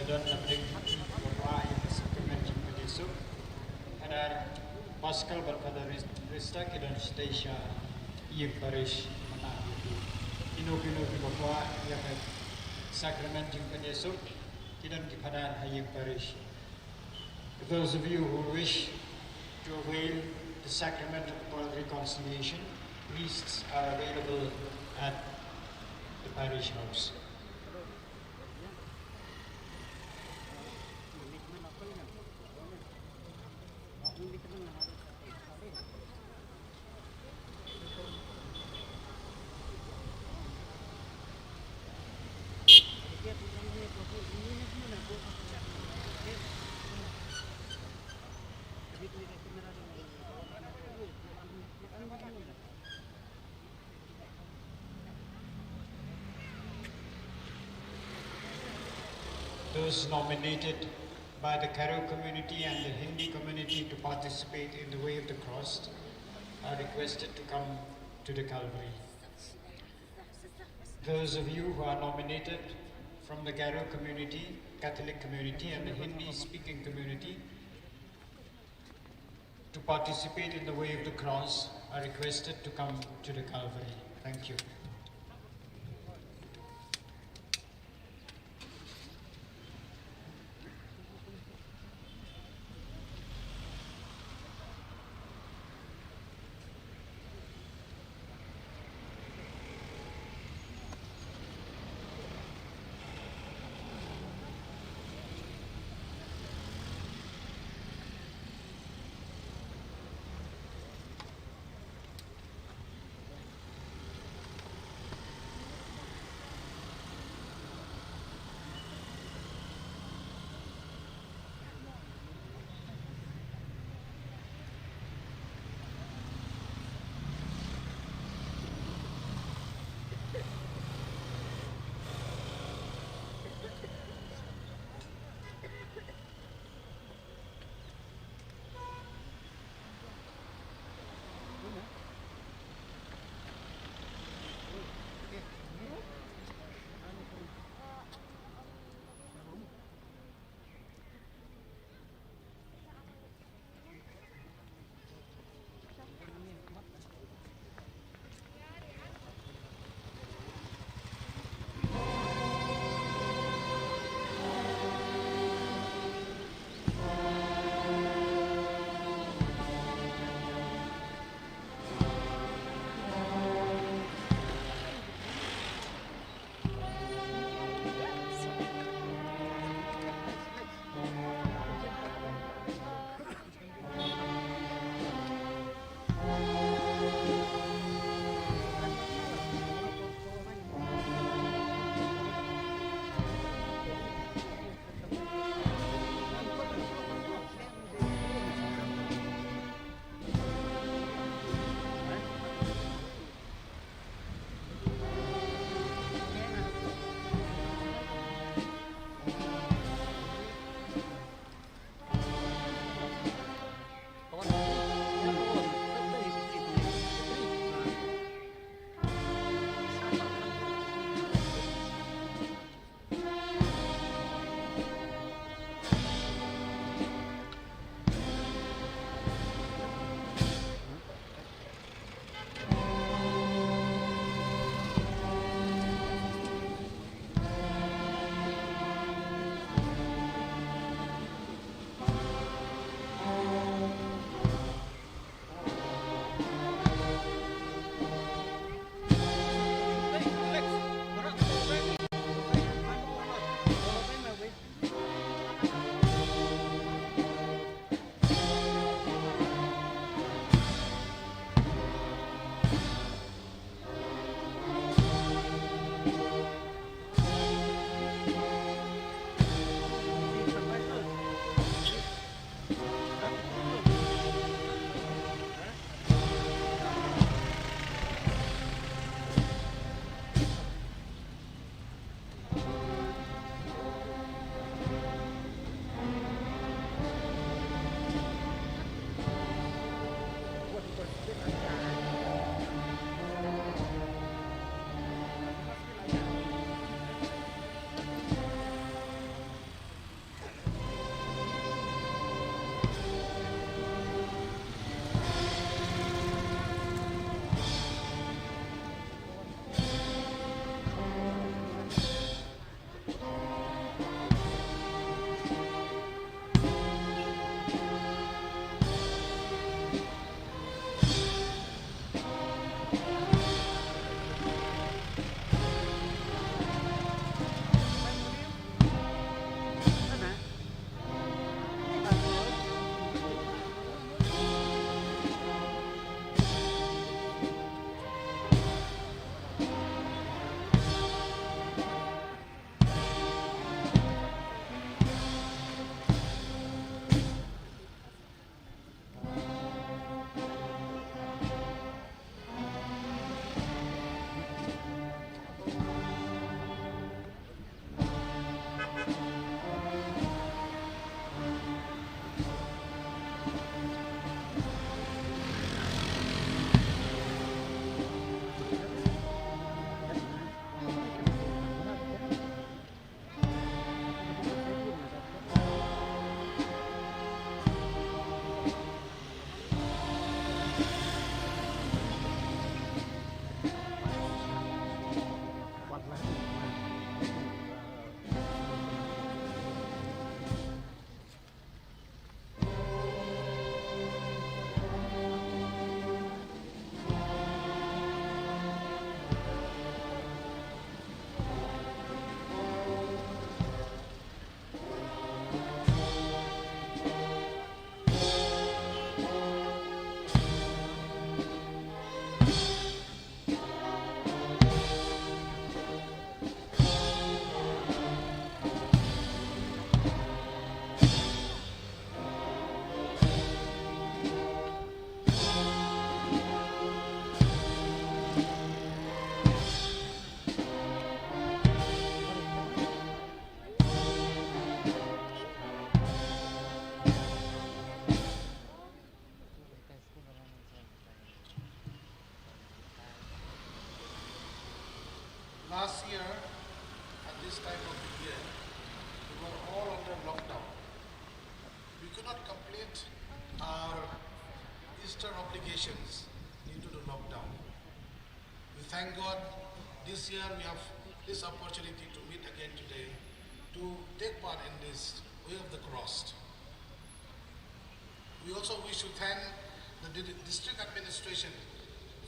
dan nabring bahwa yang sacrament yang pedesuk kadar Pascal berkata Rista dan Stasia yang parish menang itu ino bahwa yang sacrament yang pedesuk tidak dikadar yang parish. For those of you who wish to avail the sacrament of reconciliation, priests are available at the parish house. Those nominated by the Karo community and the Hindi community to participate in the Way of the Cross are requested to come to the Calvary. Those of you who are nominated from the Karo community, Catholic community and the Hindi-speaking community to participate in the Way of the Cross are requested to come to the Calvary. Thank you. limitations due to the lockdown. We thank God this year we have this opportunity to meet again today to take part in this Way of the Cross. We also wish to thank the district administration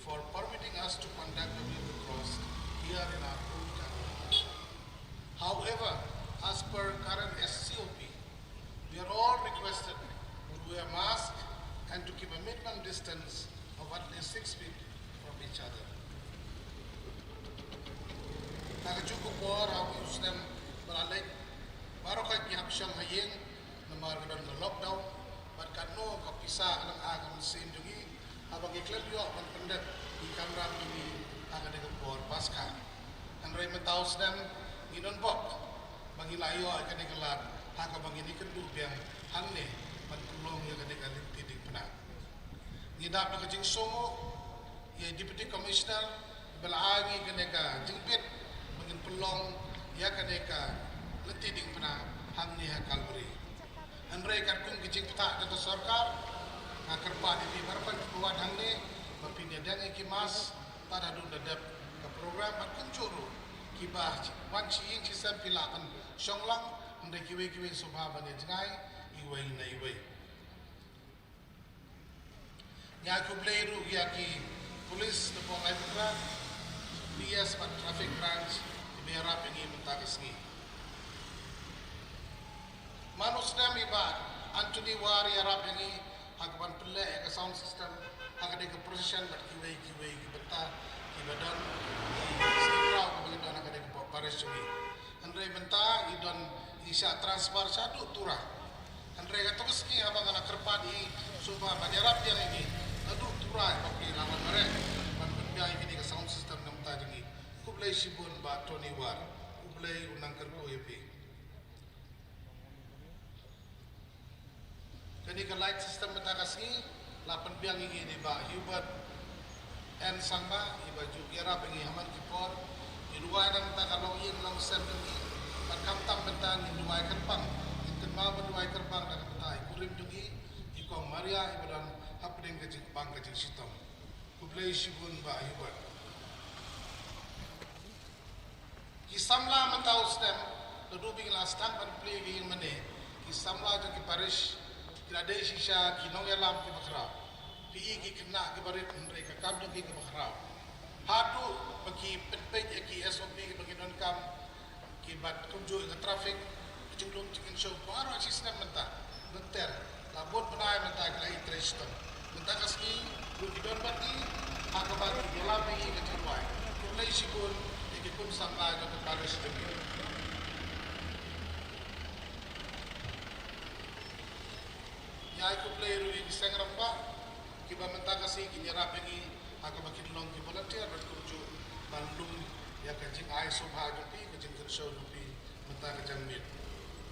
for permitting us to conduct the Way of the Cross here in our hometown. However, as per current SCOP, we are all requested to wear masks and to keep a minimum distance of at least 6 feet from each other. Nakacukup por ang Muslim beralih baru kay pihak siyang hayeng na margadon ng lockdown barkano kapisa ang agam sin jungi habang iklalyo ang pendet di kamera ini akan dikepor pasca ang ray mentaus dan ginon bok mangilayo akan dikelar haka bangini kendu biang hangne mankulong yang akan Lynti Diengphna ngidap na kajing songo ya deputy commissioner balaangi kaneka jingpit mangin pelong ya kaneka Lynti Diengphna hangne hakalbri Andre karkung kicik tak dari sarkar, kerpa di berapa buat hangne, bapinnya dan ikimas pada dun dadap ke program berkencuru kibah wanci yang kisah pilakan songlang andre kiwe subha bani jengai iway na iway. Ngaku bleiru yaki polis tepung aibra BS pat traffic branch iberap ini mentagasngi. Manus nami ba Anthony Wari Arab ini hagapan pele ke sound system hagade ke procession bat kiwe beta kibadan sikrau kibadan hagade ke paris cumi andre benta idon isya transfer satu turah andre terus ki habang anak kerpadi suba banjarap yang ini aduh turah pakai lawan mereka ban biaya ini ke sound system nam tajingi kublai sibun ba Tony War kublai unang kerko yepi Jadi ke light system betakasi, lapan biang ini di bawah Hubert and Sangma, iba juga pengi haman kipor, iluai dan tak kalau yang long sem ini, berkam tam bentang iluai kerpang, ikan mau iluai kerpang dan betai, kurim juga, ikong Maria iba dan hapdeng kecil bang kecil sitom, kublai sibun bawah Hubert. Kisamla mentau stem, duduk last time berplay yang mana, kisamla jadi Paris. Tidak ada sisa kinong yalam ke bakrau. Pi ki kena ke barit mereka kam ke bakrau. Hadu bagi penpej ki SOP ke bagi non kam ki bat kunju ke traffic jumlung cikin show baru sistem mentah. Benter labon benai mentah ke lai treston. Mentah kasni rugi don bagi hak bagi yalam ni ke cerwai. Kulai sibun ki kun samla ke Paris demi. Ya aku player di Sengram Pak, kita minta kasih kini rapengi, aku makin long ki volunteer berkunjung Bandung, ya kancing air subha jupi, kancing kersau jupi, minta kejang mit.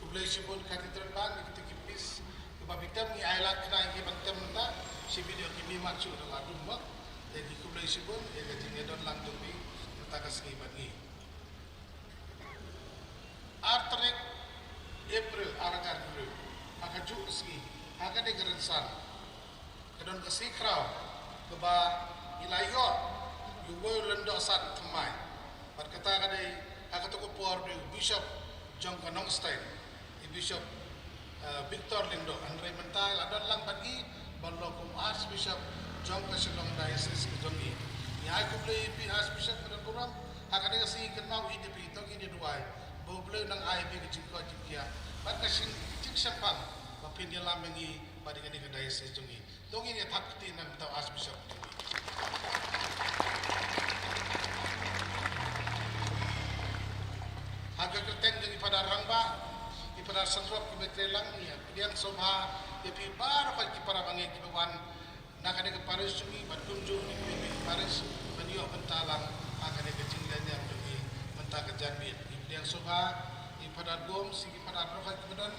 Kublai sibun kaki terbang, kita kipis, kebabitam ni ailat kena ki bantem minta, si video kini masuk dalam rumah, jadi kublai sibun, ya kancing edon lang jupi, minta kasih bagi. Artrik April, arakan dulu, akan juk segi. Akan digerensan, kedon kesikrau, keba ilayot, yuboy lendok sat temai. Berkata kadai, akan tu kupor di Bishop John Kanongstein, Bishop Victor Lindo, Andre Mentai, adan lang bagi, balokum Archbishop John Kasilong Diocese Kejongi. Ni aku beli pi Archbishop kedon kurang, akan dikasih kenal ini pi itu ini dua, bawa beli nang IB kecikau cikia, berkasih cik sempang. Mapin dia lamengi pada kini kedai sejungi. Dong ini takti nan tahu Archbishop. Harga kerteng dengan pada rangba, di pada sentrop kebetrelang ni. Yang sobha, tapi baru pada para bangai kibawan nak ada ke Paris jungi, berkunjung di Bibi Paris, beliau bentalang akan ada kecinggian yang jungi, mentah kejanbit. Yang sobha, di pada gom, sigi pada rokai kebedan.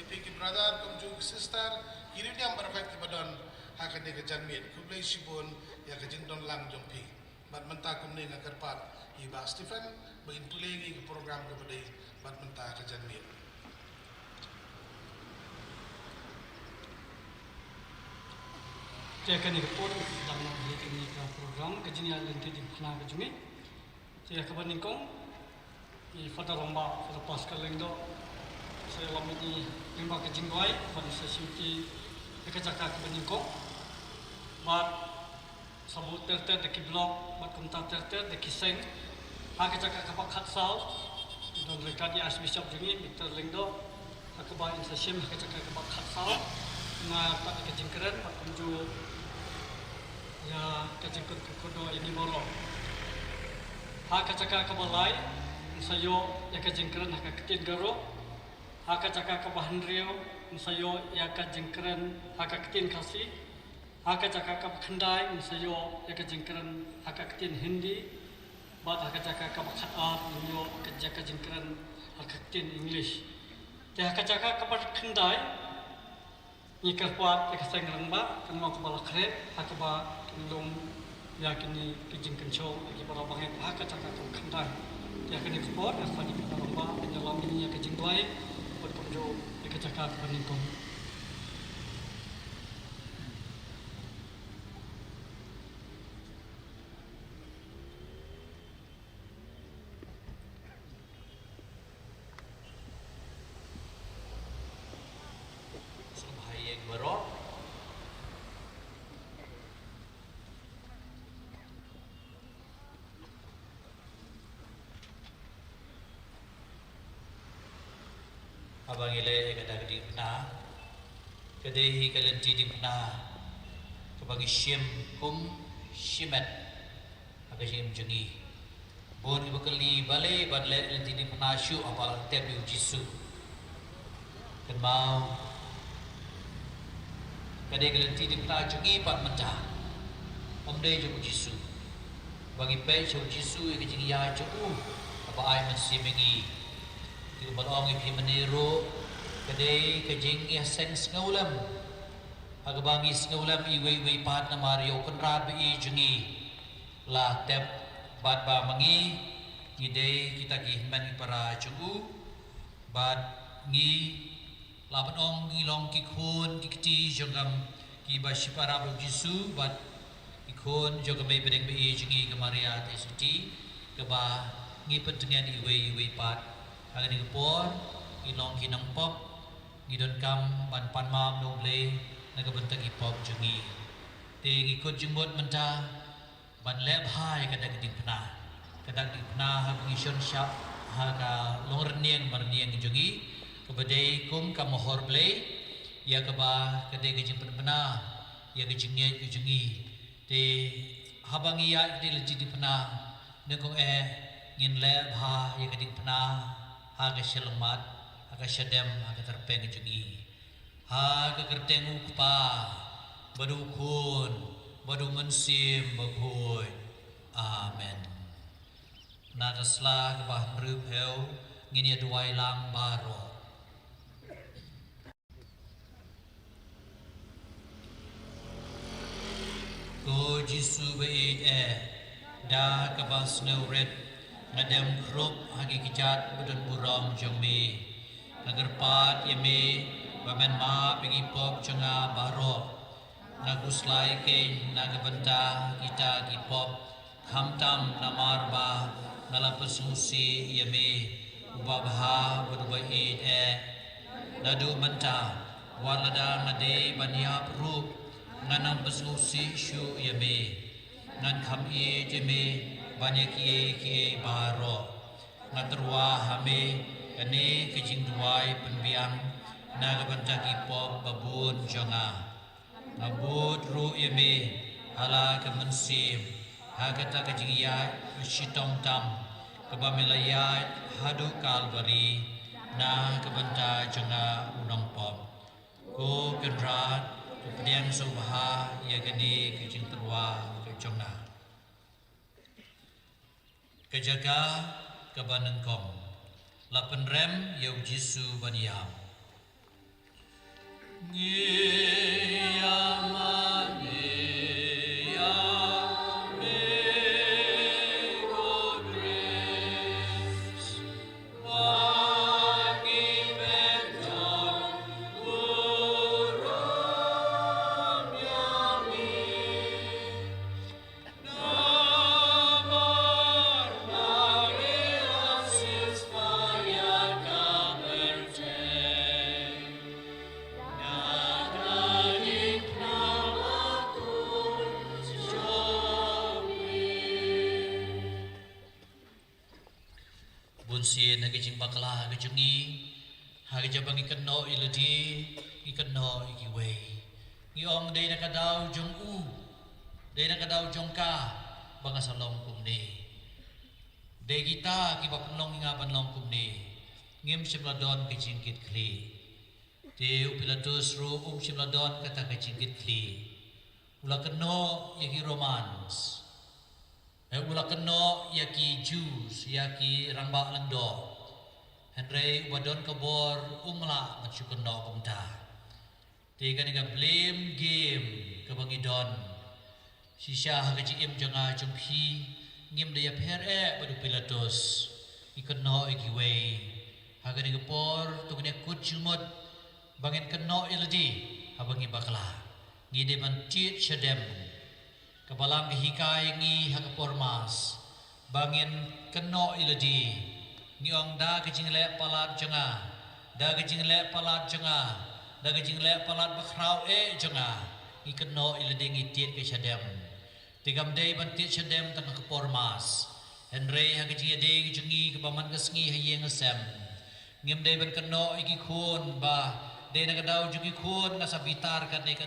Piki brother, kumju sister, kiri dia berfait kebadan akan dia kejanmit. Kublai sibun ya kejendon lang jompi. Bat mentah kumne ngakerpat iba Stephen bagin pulengi ke program kepada bat mentah kejanmit. akan ikut dalam ini program kajian Lynti Diengphna kejumi. Saya kabar ningkong di pada lomba pada pasca lengdo saya lomba ini lomba kejingwai pada sesi di kecakap kabar ningkong. Mat sabut terter deki blog, mat komentar terter deki seng. Ha kecakap kabar khatsal dan mereka di as bishop jumi Victor lengdo. Kabar insession kecakap kabar khatsal. Nga tak kejingkeren mat kunju ya kajengkut kudo ini moro. Ha kacaka kabalai sayo ya kajengkeren ha kaketin garo. Ha kacaka kabahanrio sayo ya kajengkeren ha kaketin kasi. Ha kacaka kabakhandai sayo ya kajengkeren ha kaketin Hindi. Bat ha kacaka kabakhat yo kajaka jengkeren ha kaketin English. Ya kacaka kabakhandai ni kerpuat ya kaseng rangba kan mau kebala kret ha keba lung yakini kijing kencau lagi para bangai hak cakap kandai yakini sport asal di lomba penyelam ini ya kijing tuai berkunjung di cakap peningkong Thohdieng berok abang ile kata Diengphna kadai Lynti Diengphna kabagi syim kum syimat aga syim jengi bon ibakali balai badle Lynti Diengphna syu apal tebi jisu kan mau kadai Lynti Diengphna jengi pat mentah omdai ju jisu bagi pe ju jisu ke jengi ya ju apa ai mensimengi Di balong ipi meniru kadai kejing ya seng ngaulam agbangi ngaulam iwe pat na mario konrad bi jengi la tep bat ba mangi ide kita ki man para jugu bat ngi la banong ngi long ki khon ki kti jongam ki ba shipara bu jisu bat ikon jogam be bedeng bi jengi ke maria te suti ke ba ngi pentengan iwe pat Agar digepor, ilong kinang pop, ngidon kam ban panmam noble, nagabentag ipop jungi. Te ngikut jumot mentah, ban leb hai kadag Diengphna. Kadag Diengphna ha pengision syak ha ka longrniang marniang jungi, kebadai kum kamohor blay, ya keba kadai kejing penbena, ya kejingnya jungi. Te habang iya di Lynti Diengphna, nekong ngin leb ha ya Diengphna. Haga selamat, haga syadem, haga terpeng jungi. Haga kerteng ukpa, badukun, badu mensim, Bakhuid. Amen. Nagaslah kebahan rupeu, ngini aduai lang baro. Ko jisu beid da kebas neuret. Ngadem krup hagi kijat budun buram jongmi nagerpat yemi bamen ma pigi pop jonga baro naguslai ke nagabenta kita gipop hamtam namarba nalapesusi yemi ubabha budubai nadu menta walada ngade baniap rup nganam pesusi syu yemi ngan kham jemi banyak kiai baro ngaterwa hame kene kejing duai penbiang nagabanta kipop babun jonga ngabut ru yeme hala kemensim hagata kejing ya syitong tam kebamelayat hadu kalbari na kebanta jonga unong pom ko kendrat kepedian subha ya geni kejing terwa kejonga kejaga kebanengkong lapan rem yau jisu baniam ngiyamane Yami sien hagi jing bakla hagi jungi hagi jabang ikan no iladi ikan no ikiwei ngi ong dei nak kadau jong u dei nak kadau jong ka banga salong kumni dei kita ki bapenlong inga panlong kumni ngim simladon ke jingkit kli te upilatus ru simladon kata ke jingkit kli ula keno yaki romans ula keno yaki Jews yaki ramba lendo Henry wadon kabor umla macukeno kumta te kaniga blame game kabangidon sisya hagaji im janga jumpi ngim daya pere badu pilatus ikeno ikiwei hagani gapor tukune kut jumot bangin keno iladi habangi bakla ngide mantit syadem kabalang hikai ngi hagapor mas bangin keno iladi ngiong da kejingle palat janga da kejingle palat janga da kejingle palat bakrau janga ikeno iladi ngitit ke syadem tigam day bantit syadem tang hagapor mas Henry hagajiyade jungi kabaman kasngi hayeng asem ngim day ban keno iki khun ba day nagadau jungi khun nasabitar kane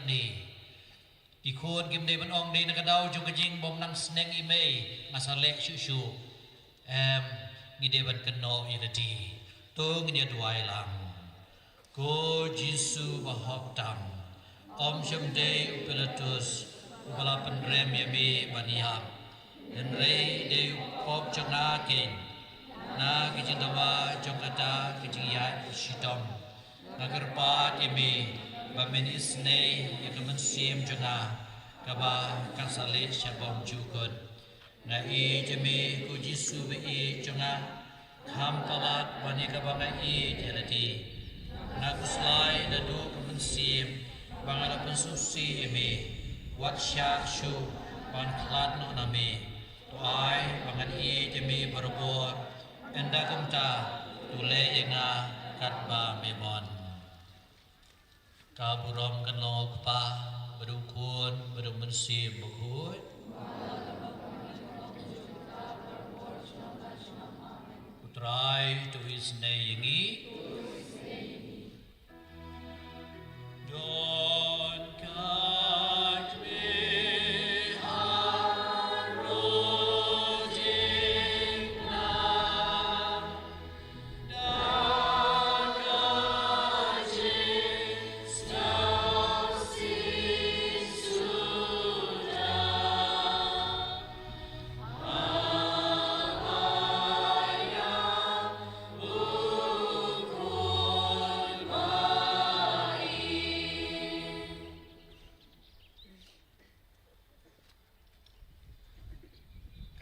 ikon kim day ban ong day nakadaw jung kajing bom nang sneng imay ngasale syusyu ngide ban keno irati tung ni duai lang ko Jisu bahok tam om syam day upilatus upala penrem yami baniyam Henry day pop janga kin na kijing dawa jong kata kijing yai shitom nagarpat yami bamen isne yakaman sim janga kaba kansale syabom jukun na jemi ku Jisu be janga ham palat bani kaba ngai jelati na kuslai dadu kaman sim bangala pensusi emi watsya shu ban klat no nami to ai bangan jemi barobor enda kumta tule yenga katba memon kaburom kan lo pa berukun bermensim Bakhuid putrai tu Sngi don kat me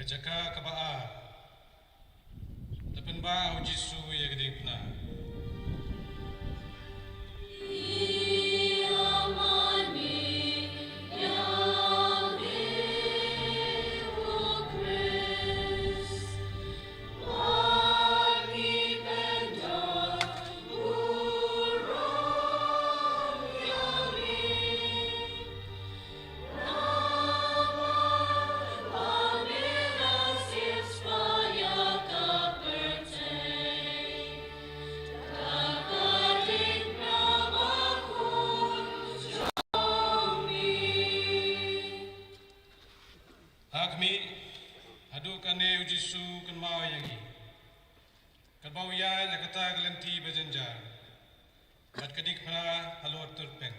Kajaka kabaa tapen ba Jisu ya Diengphna kane Jisu kan mau yangi kan bau ya kata Lynti bejenjar kat Diengphna halo terpeng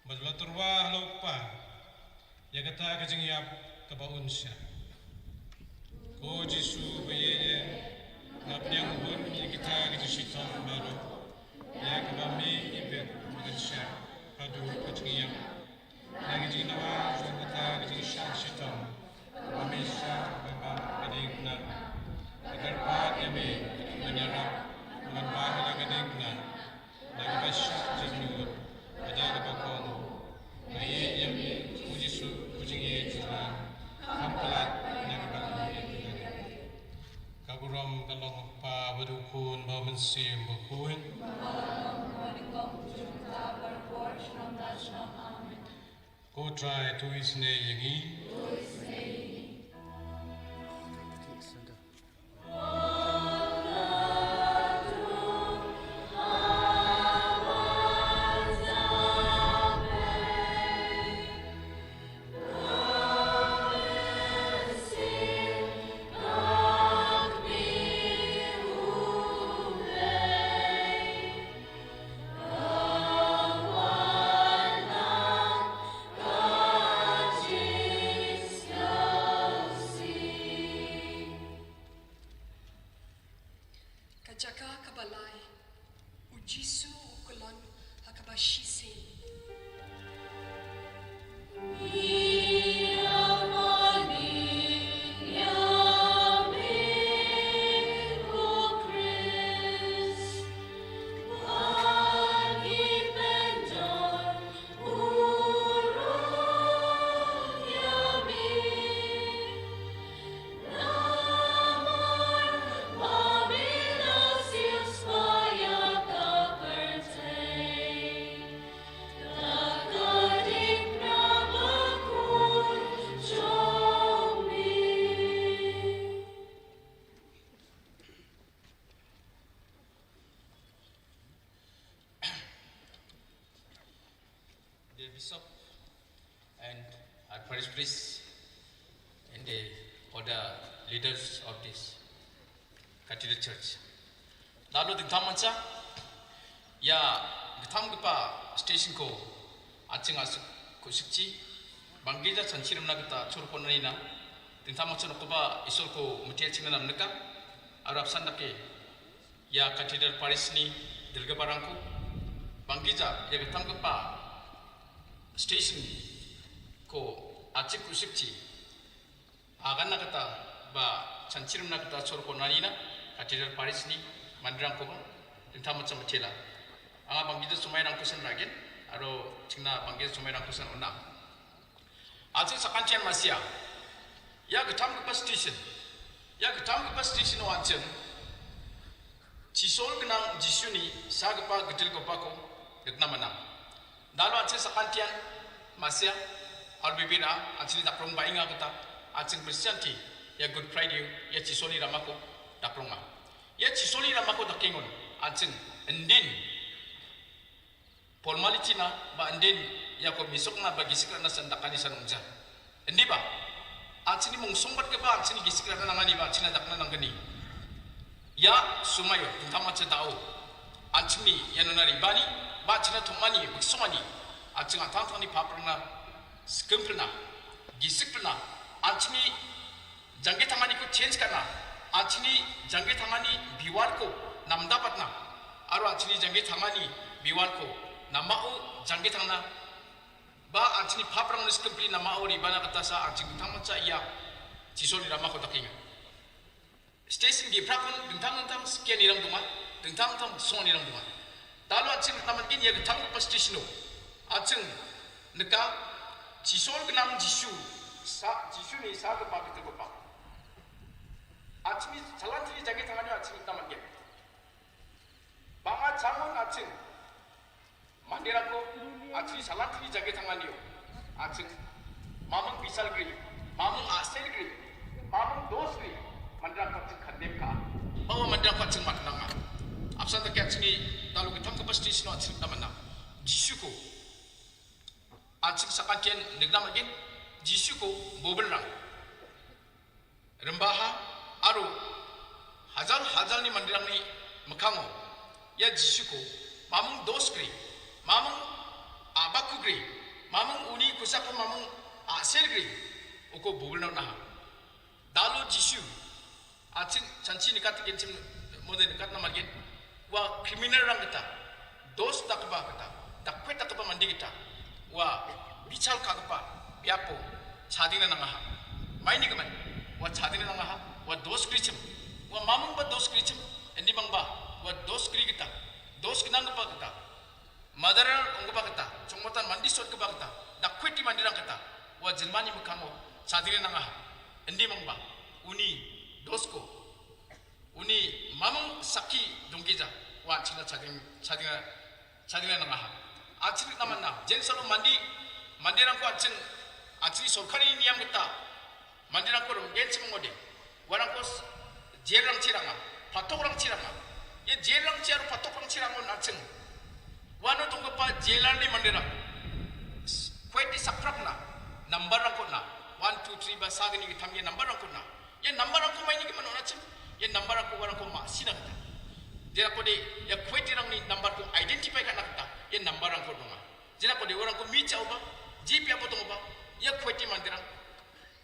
badla turwa halo pa ya kata kajing yap ka baun sya ko Jisu beye ngapnyang hun ya kita gitu sitom baru ya kami ibet dengan sya padu kajing yap lagi jing nawa kata kajing sya sitom Amisha Baba Diengphna agar pak yami menyerap dengan bahala Diengphna dan basyak jenur ada bakong naye yami Jisu kucing ye cuma hampalat yang bakong kaburam kalong pa berukun bau mensim Bakhuid ko try tu isne yangi Jisu ukulon hakabashise. The bishop and our parish priest and the other leaders of this cathedral church. Lalu dingtam manca, ya dingtam kita station ko acing asuk kusikci, bangkita sansiram na kita curko nina, dingtam manca nak kuba isol ko mutiak cina nam neka, Arab sandake ya cathedral parish ni dilga barangku, bangkita ya dingtam kita station ko acik kusipci agan na kata ba sansiram na kata sorko nanina cathedral parish ni mandirang ko dinta macam macela anga bangida sumai rang kusan ragen aro cingna bangida sumai rang kusan ona acik sakantian masia ya getam ke station o aceng cisol kenang jisuni sagapa gedil ko pako dekna manang dalam acing sakantian masya albibira acing tak perlu bainga kita acing bersianti ya Good Friday ya cisoli ramako tak perlu ya cisoli ramako tak kengon acing endin formality na ba endin ya ko misok na bagi sikrana sandakani sanungja endi ba acing ni mungsumbat ke ba acing gisikra nangani ba acing dakna nangani ya sumayo tentang macam tahu acing ni ya nonari bani ba cina thomani buksomani acing atang ni paprna skemplna gisikplna acini jangge tangani ko change karna acini jangge tangani biwal ko nam dapatna aro acini jangge tangani biwal ko namau jangge tangna ba acini paprna skempli namau ribana kata sa acing tangmacha iya cisoli rama ko takinga station di prakon bintang-bintang sekian irang duman bintang-bintang son irang duman dalu acing naman gini ya getang pas station acing neka cisol kenam jisu ni sa ke pak ke pak acing jalan tiri jagi tangani acing naman gini banga jangon acing mandirako acing jalan tiri jagi tangani acing mamang bisal gini mamang asel gini mamang dos gini mandirako acing khandem ka bawa mandirako acing maknanga absan tak acing dalu getang ke pas station acing naman na jisu ko acing sakantian negam again jisu ko boberang rembaha aru hazal ni mandirang ni makango ya jisu ko mamung dos kri mamung abaku kri mamung uni kusako mamung asel kri uko boberang na dalu jisu acing chanchi nikat kencim mode nikat na magin wa criminal rang kita dos takba kita takpe takba mandi kita wa bical kagpa biapo chadina nangaha maini gaman wa chadina nangaha wa dos krichim wa mamung ba dos krichim endi mangba wa dos kri kita dos kinang pa kita mother ongba kita chongmotan mandi sot ka kita dakweti mandirang kita wa jilmani mukamo chadina nangaha endi mangba uni dosko uni mamung saki donggiza wa china chadina nangaha acing naman na jensalo mandirang ko acing sorkari niyam kita mandirang ko gens mongode warang ko jerang ciranga patokrang ciranga ye jerang ciaru patokrang cirangon acing wano tunggu pa jelan ni mandirang kweti sakrakna nambarang ko na 1 2 3 ba sagani ki thamye nambarang ko na ye nambarang ko maini ki manon acing ye nambarang ko warang ko ma sinang ta jera ko de ya kweti rang ni nambar ko identify ka nakta ye nambarang ko doma jera ko de warang ko mi chauba jipi apa to ba ya kweti mandirang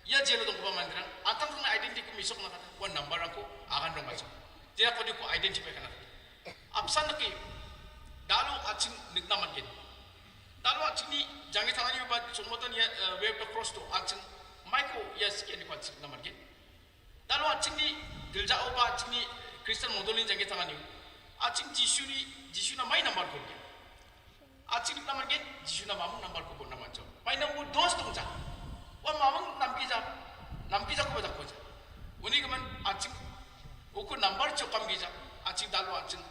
ya jelo to ba mandirang atang na identity ko misok nakata wa nambarang ko akan dong baso jera ko de ko identify ka nakta absan ki acing nik naman gin. Dalu acing ni jangan tangan ni buat semuatan ya wave the cross tu acing Michael ya sekian ni kuat acing naman gin. Dalu acing ni dilja oba acing ni Kristen modulin jangan tangan ni. Acing Jisu na main number ko gin. Acing nik naman gin Jisu na mamung number ko pun naman jo. Main number dos tu ja. Wah mamung nam kija ko baca ko ja. Uni keman acing ukur number jo kam kija. Acing dalu acing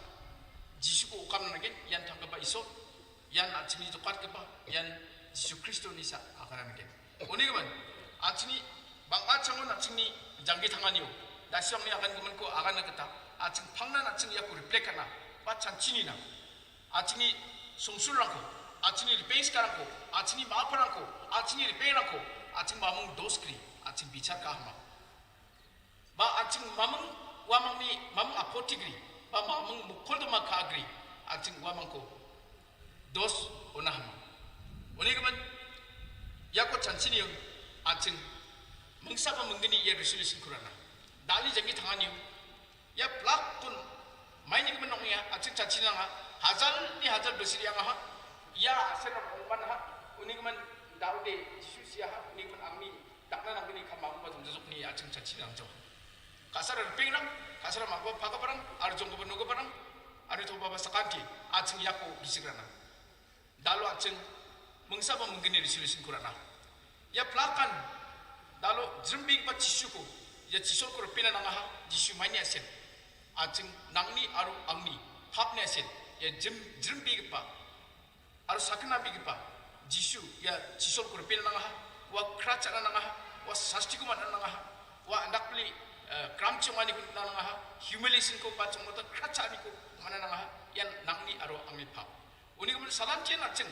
Jisu ko kam nagin yan tangga ba iso. Yan acing ni jokat ke ba yan Jisu Kristo ni sa akaran nagin. Uni keman acing ni bang acing on acing ni jangan tangan yo. Dasyong ni akan keman ko akan nakata. Acing pangnan acing ya ko reflect kana. Pacan cini na. Acing ni sungsul rangko. Acing ni repair sekarang ko. Acing ni maaf rangko. Acing ni repair rangko. Acing mamung dos kri. Acing bicara kahma. Ba acing mamung wamang ni mamung apotigri. Ba mamung mukul tu makagri. Acing wamang ko dos onahma. Oni keman ya ko cancini yo. Acing mengsapa menggeni ya resolusi kurana. Dali jangi tangan yo. Ya plak pun main ni keman ya acing cancini nga. Hazal bersiri yang ha. Ya senang umpan ha. Oni keman daude Jisu ha. Oni keman amni dakna nang ni kamam ba jumjuk ni acing cancini nang jo. Kasar ping nang kasar mako paga parang arjong ko benugo parang ari to baba sakanti acing yako bisigrana. Dalu acing mengsapa menggeni resolusi kurana. Ya plakan dalu jembing pa Jisu ko. Ya Jisu ko pina nang ha Jisu main ni asen. Acing nangni aru angni hapne asen. Ya jembing pa aru sakna big pa Jisu ya Jisu ko pina nang ha wa kracha nang ha wa sasti ko man nang ha wa andak pli kram chumani ko nang ha humiliation ko pa chumota kracha ni ko man nang ha yan nangni aru angni pa. Uni ko salam chen acing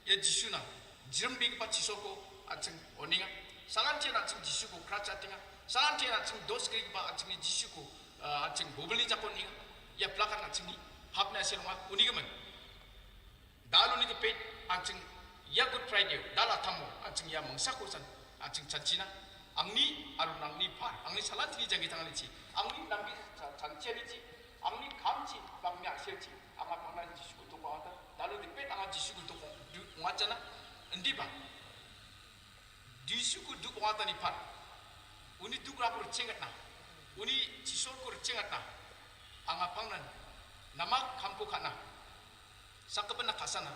ya Jisu na jembing pa Jisu ko acing oninga salam chen acing Jisu ko kracha tinga salam chen acing dos kri pa acing ni Jisu ko acing bobeli jakon ni ya plakan acing ni hapna selma uni keman dalu ni pet acing ya good friday dala tamo acing ya mengsaku san acing cancina angni aru nangni par angni salat ni jangi tangan ni angni nambi cancia ni angni kamci bangnya selci anga pangna Jisu ko to ko dalu ni pet anga Jisu ko to ko ngacana endi ba Jisu ko du ko ni par uni du ko cengat na uni Jisu ko cengat na anga pangnan nama kampu kana sakapana kasana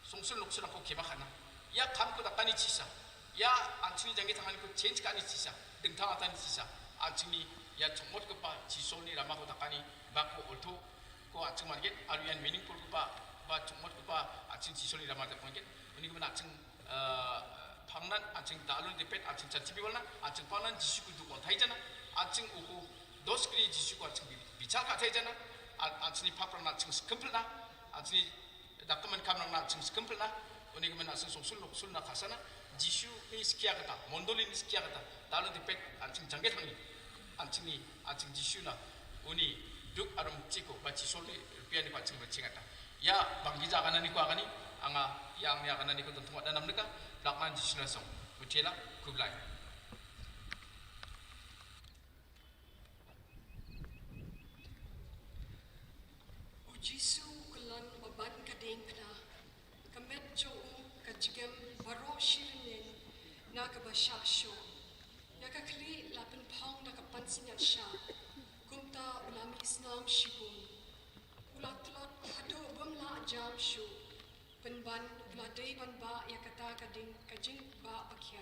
sungsul nuksul aku kemakana ya kampu takani cisa ya acini jangi tangan ko change kani cisa dengtang atani cisa acini ya chomot ko pa cisoni rama ko takani bako olto ko acing marget aluyan meaningful ko pa chomot ko pa acing cisoni rama ta marget ini ko na acing pangnan acing dalun depet acing cacipi walna acing pangnan Jisu ko du ko thaijana acing uku dos kri Jisu ko acing bicara ka thaijana acini paprang na acing skempelna acini dokumen kamnang na acing skempelna oni kemen acing sungsul nuksul na kasana Jisu ni sekia kata mondolin ni sekia kata dalu dipet acing jangget hangi acing Jisu na oni duk arum ciko baci soli rupiah ni acing bercingata ya banggi jakana ni ko akani anga yang ni akana ni ko tentu dan namdeka lakman Jisu na song mutela kublai. Jisu kelan baban ka Diengphna kamet jo ka jigem baro shirinen na ka basasho ya ka kli lapen pong na ka pansinya sha kumta ulami isnam shibun ulat hado bamla jam shu penban uladai ban ba ya kata ka ding ka jing ba bakya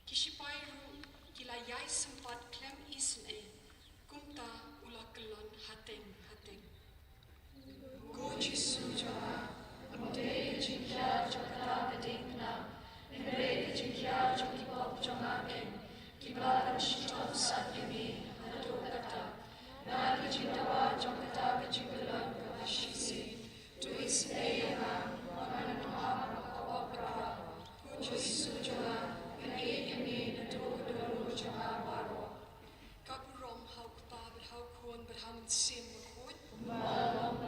kishipai ru kilayai sempat klem isne kumta ulakelan hateng Go Jisu Joha, Ande Jikya Jokata Diengphna, Nemre Jikya Jokipop Jongaken, Kibla Shitop Satyami, Hado Kata, Nagi Jitawa Jokata Jikulan Kavashisi, Tuis Eyama, Waman Noha, Opera, Go Jisu Joha, Yami, Nado Kadoro Joha Baro. Kapurom Hauk Bab, Hauk Hon, but Haman Sim, Malong,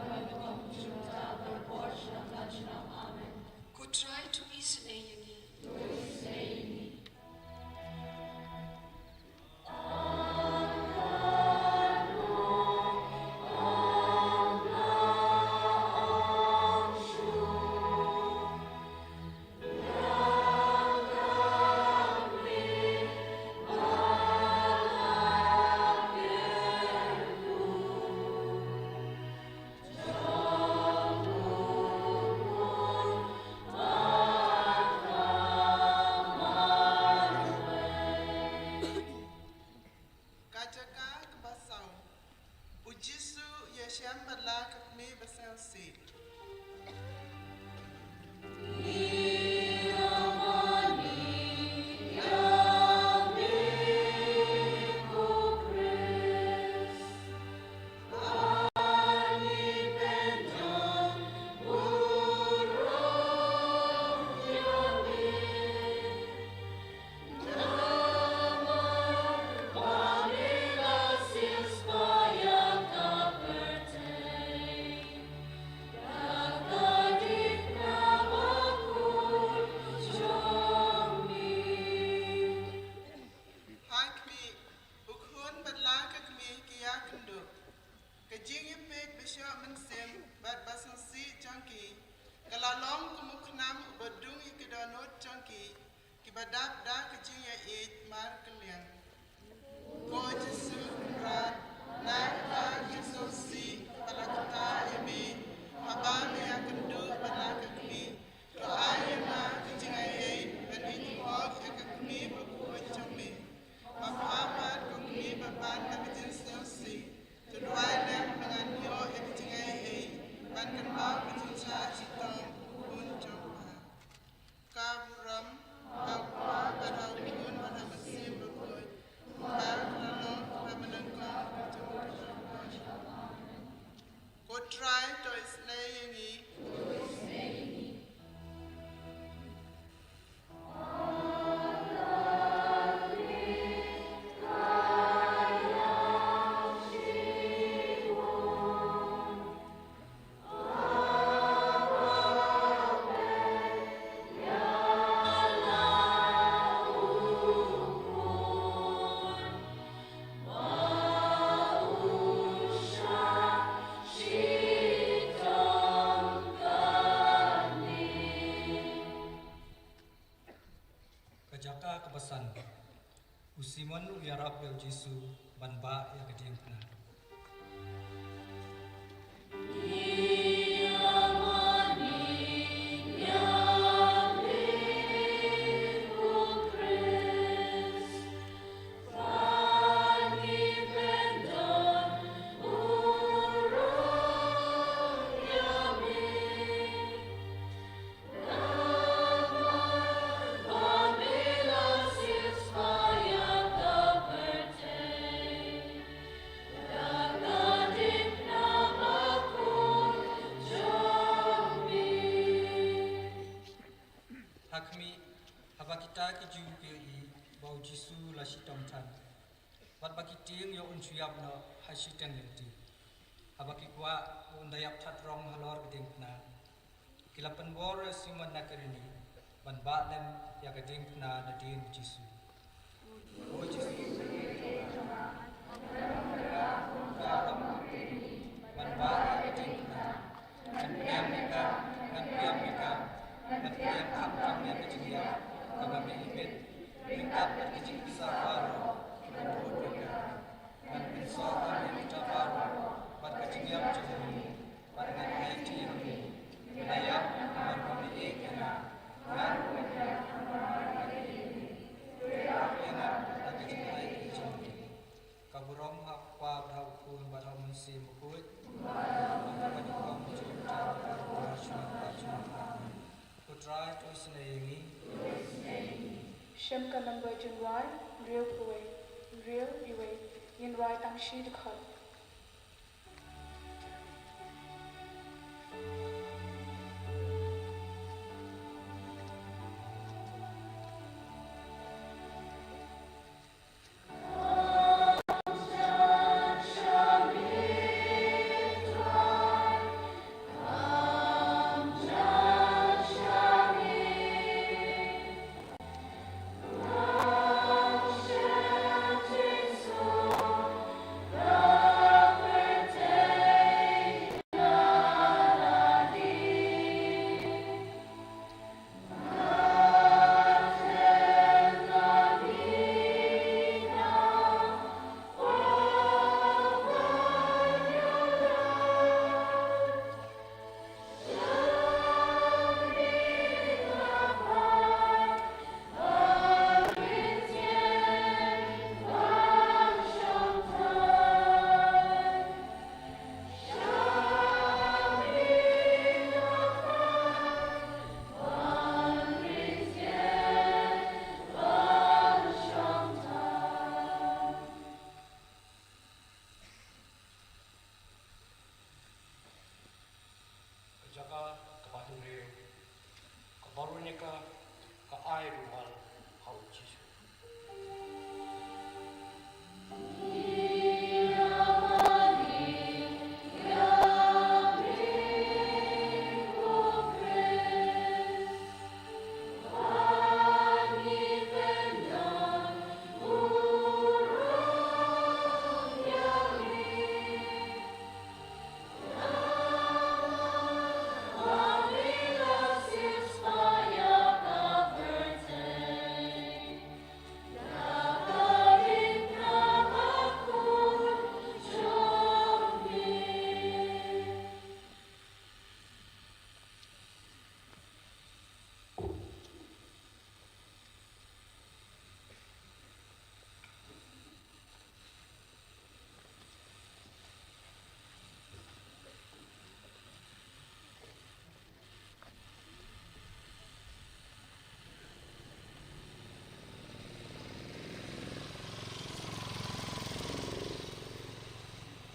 si. Kalalong kumuknam badung ikidanot jangki kibadap da kecing ya mar kalian. Ko Jesu rat na Jesu si balakta ibi habang ya kendu balakmi doa ya ma kecing ya bani hok ekakmi baku jami. Bapa amat kami bapan na kecing si doa dan dengan yo kecing ya ban kenal kecing sa citong Kaburam, Akwa, Badawun, Badawasi, Bakoy, Barano, Ramanangka, Go try to Sngi. Jaka kebesan usimon uyarap el Jesu banba ya ke Diengphna. Hakmi haba kita keju pi bau Jesu la sitom tan. Bat baki ting yo unsuyap no hasiteng Lynti. Haba ki kwa undayap that rong halor ke Diengphna. Kilapan bor simon nakarini ban ba lem ya ke Diengphna na ding Jesu. O Jesu ban ba ya ke Diengphna. Kan mika dan yang kam yang kecil kami ibit tingkat kecil besar baru dan insyaallah yang kita baru pada kecil yang jauh pada IT wilayah kami ikhna dan kaburom apa berau barau musim Bakhuid try to Sngi. Shem ka number junwai, real kuwai, real iwai, yin rai tang shi de khat. Love. barunika ka ai rumal hau Jisu.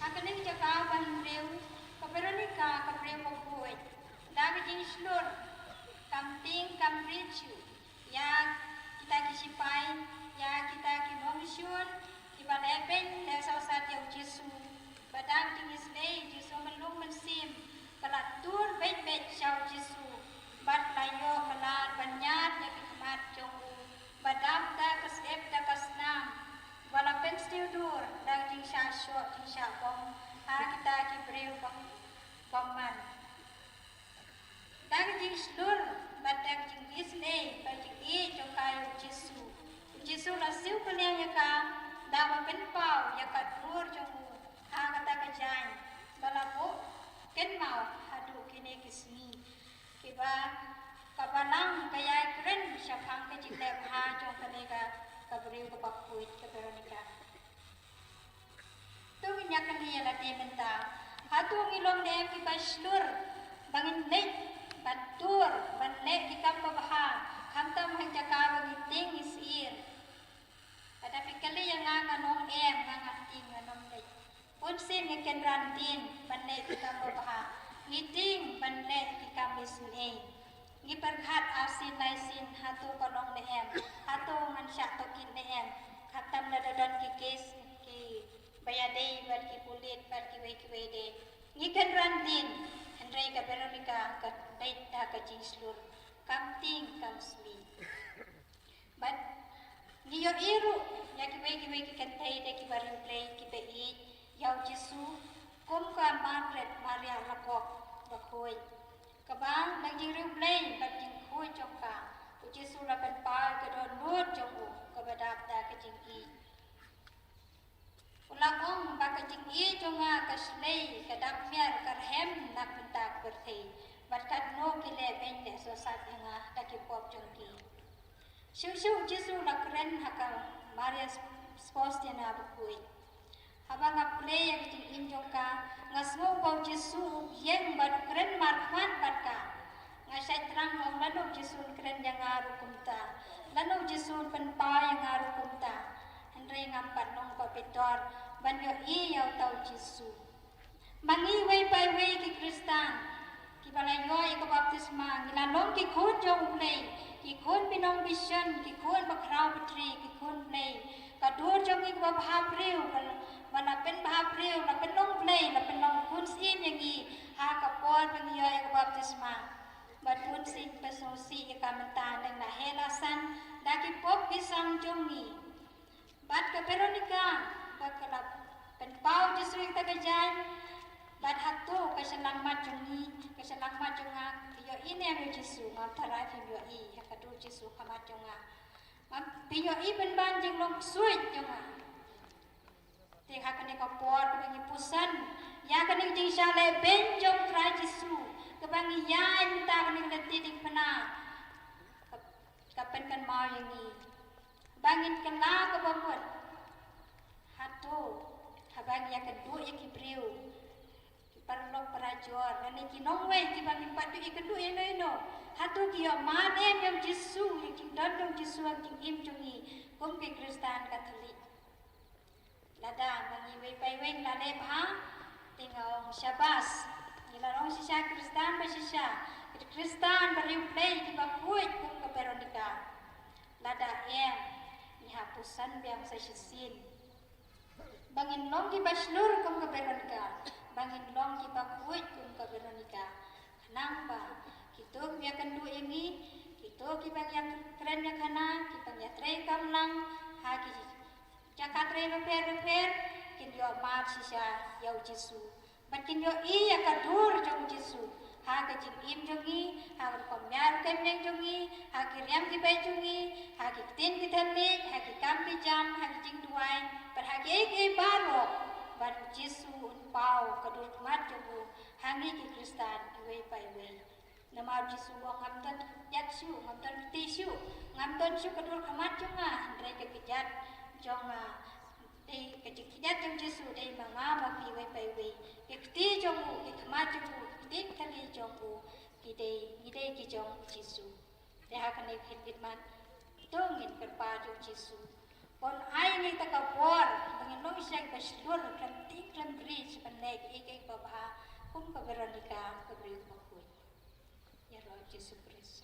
Akaling jaka banreu kaperonika kapreu Bakhuid dami jing slur kamting kamrichu ya kita kisipai ya kita kinomisyun kibalepen desa sat yang Jisu badang ting isnei Jisu melung mensim kalatur bet syau Jisu bat layo kalar banyat ya kikmat jongu badam da kasep da kasnam wala penstiudur dang jing syasyo jing syabong kita kibreu paman dang jing slur badang jing isne bajing I jongkai Jisu Jisu lasiu kalian ya ka dawa penpau ya ka dur jongu kata kajan balapo ken mau hadu kini kisni kiba kabalang kaya keren syapang kecilek ha jong kanega kabreu ke Bakhuid ke Veronica. Tu minyak kalian latih mentah. Hatu ngilong dem ki baslur bangin lek batur banlek ki kam babaha kamta mahjaka bagiting isir. Pada fikali yang nganong ngangating nganom lek. Punsin ngeken rantin banlek ki kam babaha. Ngiting banlek ki kam isne. Giperkhat asin laisin hatu kolong lehem hatu mansyak tokin lehem khatam ladadon ki kes ki bayadei bat ki kulit bat ki wei ngikan rantin hendrai ka Veronica ka dait da ka jinslur kamting kamsmi bat niyo iru ya ki wei ki kantai de ki barin play ki bei yau Jisu kum ka Margaret Maria lakok Bakhuid kabang naging replay bating khuy jongka Jisu lapan par ke don nut jongku kabadak da kejing I ulang ong ba kejing I jonga kaslei kadak mer karhem nak bentak berthei batkat no kile bende sosat nga takipop jongki Siu Jisu lakren haka Maria Spostena Bakhuid habang apre yang kejing im jongka ngasmo bau Jisu yang baru keren markwan batka ngasai terang om lalu Jisu keren yang ngaru kumta lalu Jisu penpa yang ngaru kumta hendrai ngampat nong papitor banyo I yau tau Jisu mangi wei pai wei ki Kristan ki balayo I ka baptisma ngilalong ki khun jong play ki khun binong vision ki khun bakrau petri ki khun play kadur jong I ka bhapreu wala pen bhapreu la pen long play la pen long kun sim yang I ha ka por banyo I ka baptisma batun sing pesosi ka mentan dang na helasan daki pop pisang jongi bat ka Veronica bakala penpau Jisu yang tagajan bat hatu kasalamat jongi kasalamat jonga yo ini ame Jisu ngapara fi yo I hakadu Jisu kamat jonga piyo I benban jing long suit jonga ting hakane ka por ka pusan ya kane jing syale ben jong kra Jisu kebangi yan ta kani Diengphna kapen kan mau yang ni bangin kena ke bamut hatu habang ya kedua ya kibreu parlok parajor dan iki nongwe ki bangin padu ikendu eno hatu ki mane yang Jisu yang dandong Jisu yang im jungi kum ki Kristen Katolik lada mangi wei pai weng lade bha tinggal syabas Ilarong sisya Kristen basisya Kristan beriu play di Bakhuid kum ke Veronica. Lada ni hapusan biang sesin. Bangin long di Baslur kum ke Veronica. Bangin long di Bakhuid kum ke Veronica. Kenapa? Kita biarkan dua ini. Kita kibang yang keren yang kana, kibang yang tray kamlang, hagi jakat tray repair, kin yo mat sisa yau Jisu. Bakin yo iya kadur jong Jisu. Hagi jing im jongi, hagi komyar kemeng jongi, hagi riam kibai jongi, hagi tin kitalik, hagi kampi jam, hagi jing duai, berhagi barok, baru Jisu unpau kadur mat jongu, hangi ki Kristan iwe pai iwe. Nama Jisu ngamton yakshu, ngamton tisu, ngamton su kadur kamat jonga, ndrai kekejat jonga. Dei kejat jong Jisu dei mama baki iwe pai iwe. Ikti jongu, ikmat jongu, ikti kali jongu, gidei ki jong Jisu. Deha kane khidmat tongin kerpa jong Jisu. Pon ai ni takapor, bangin long isyak baslur klantik klan bridge panek ikek baba kum ka Veronica ka bridge Bakhuid. Ya Roh Yesus Kristus.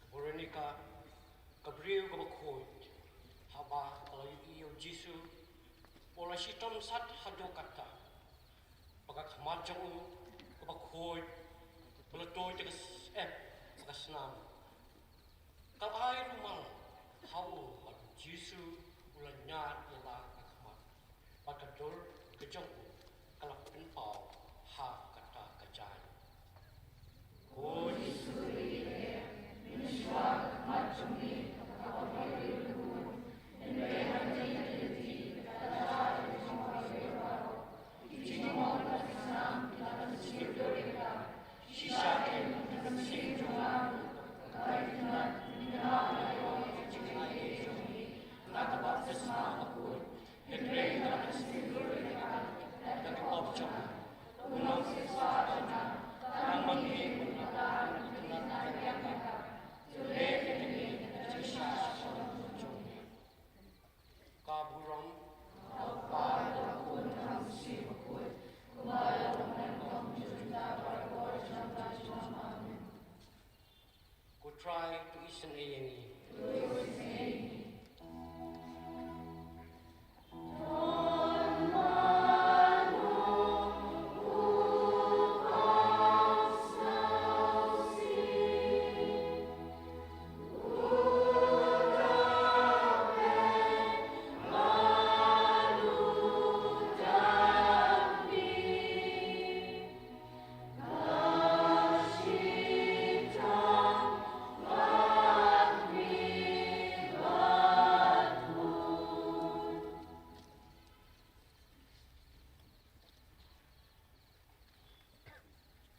Veronica, Gabriel Bakhuid, haba kalau iyo Jisu, pola sitom sat hado kata, pagak majang Bakhuid, belatoy tegas tegas nam. Kal ay rumang, hau hado Jisu, ulan nyat yala kakmat, pagkadol kejong kalap penpau ha kata kajay. Oh Jisu. Try to Sngi.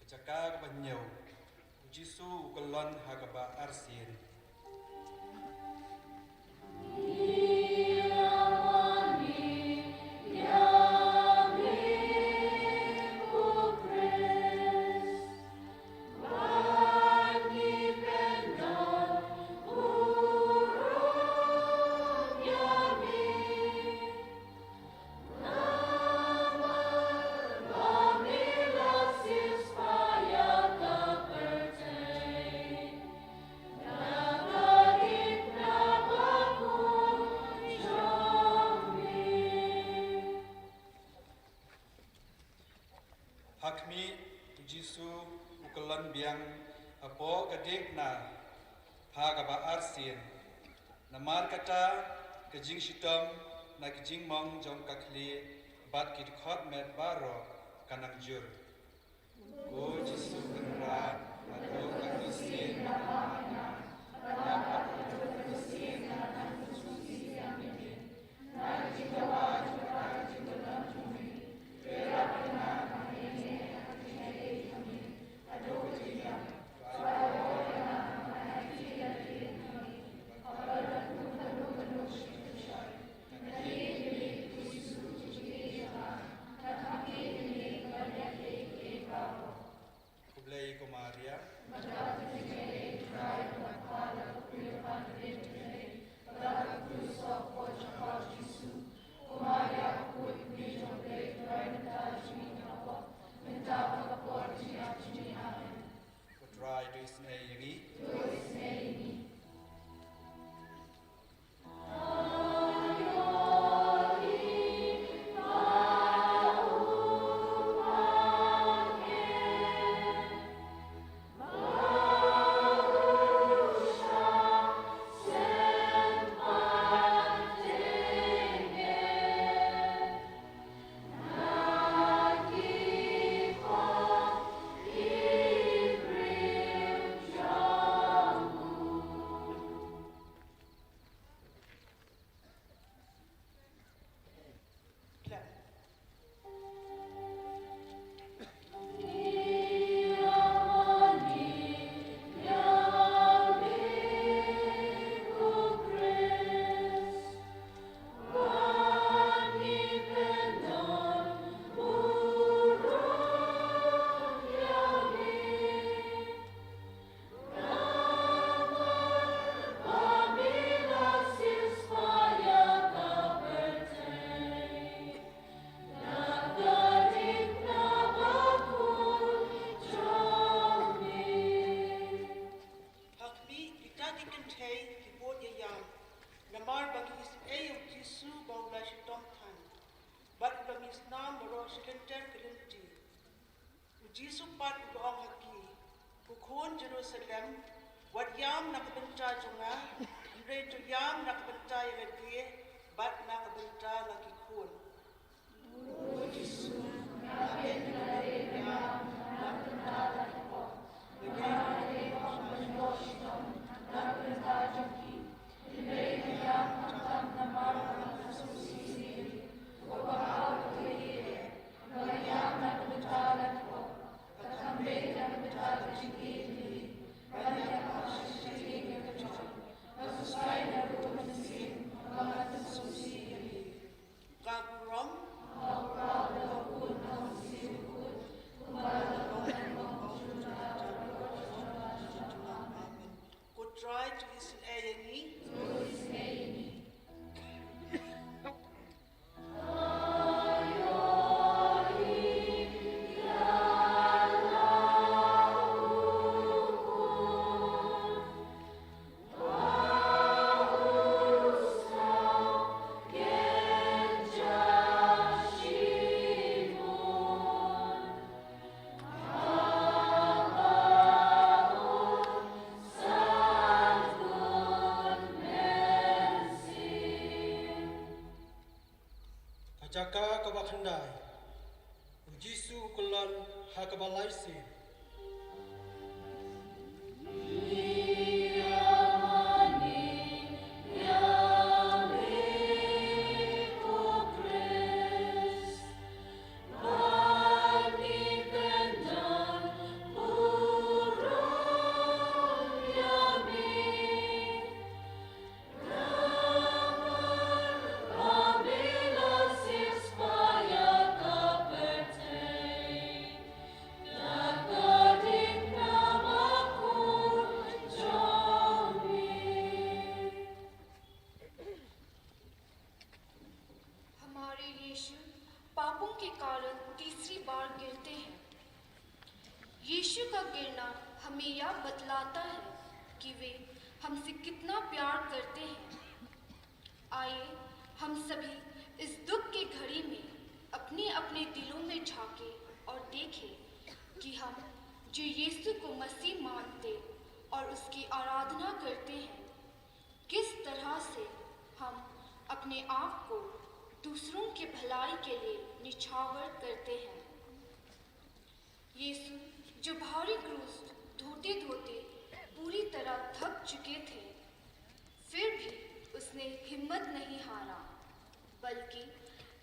Jaka kebanyaw, Jisu ukelon hagaba arsin. Hakmi Jisu ukelan biang apo Diengphna hagaba arsin. Namar kata kejing sitom na kejing mong jong kakli bat kit khot met baro kanang jur. Go Jisu kenra ado kakusin mana dapat kakusin mana suci yang ini. Na jiwa juga dalam bumi. Aduh, Jisu pat uang haki. Kukhun Jerusalem. Wat yam nak benca junga. Andre tu yam nak benca yang lagi. Bat nak benca lagi kun. Jisu nak benca yam nak benca lagi kun. Begini nak benca jungi. Andre yam nak namar susi. Wabah yam nak benca lagi kun. Kambe nak benca jungi. Try to listen Jaka kabakhandai, Jisu kulan hakabalaisi. यीशु का गिरना हमें यह बतलाता है कि वे हमसे कितना प्यार करते हैं। आइए हम सभी इस दुख की घड़ी में अपने अपने दिलों में झांके और देखें कि हम जो यीशु को मसीह मानते और उसकी आराधना करते हैं, किस तरह से हम अपने आप को दूसरों के भलाई के लिए निछावर करते हैं। यीशु जो भारी क्रूस ढोते ढोते पूरी तरह थक चुके थे, फिर भी उसने हिम्मत नहीं हारा, बल्कि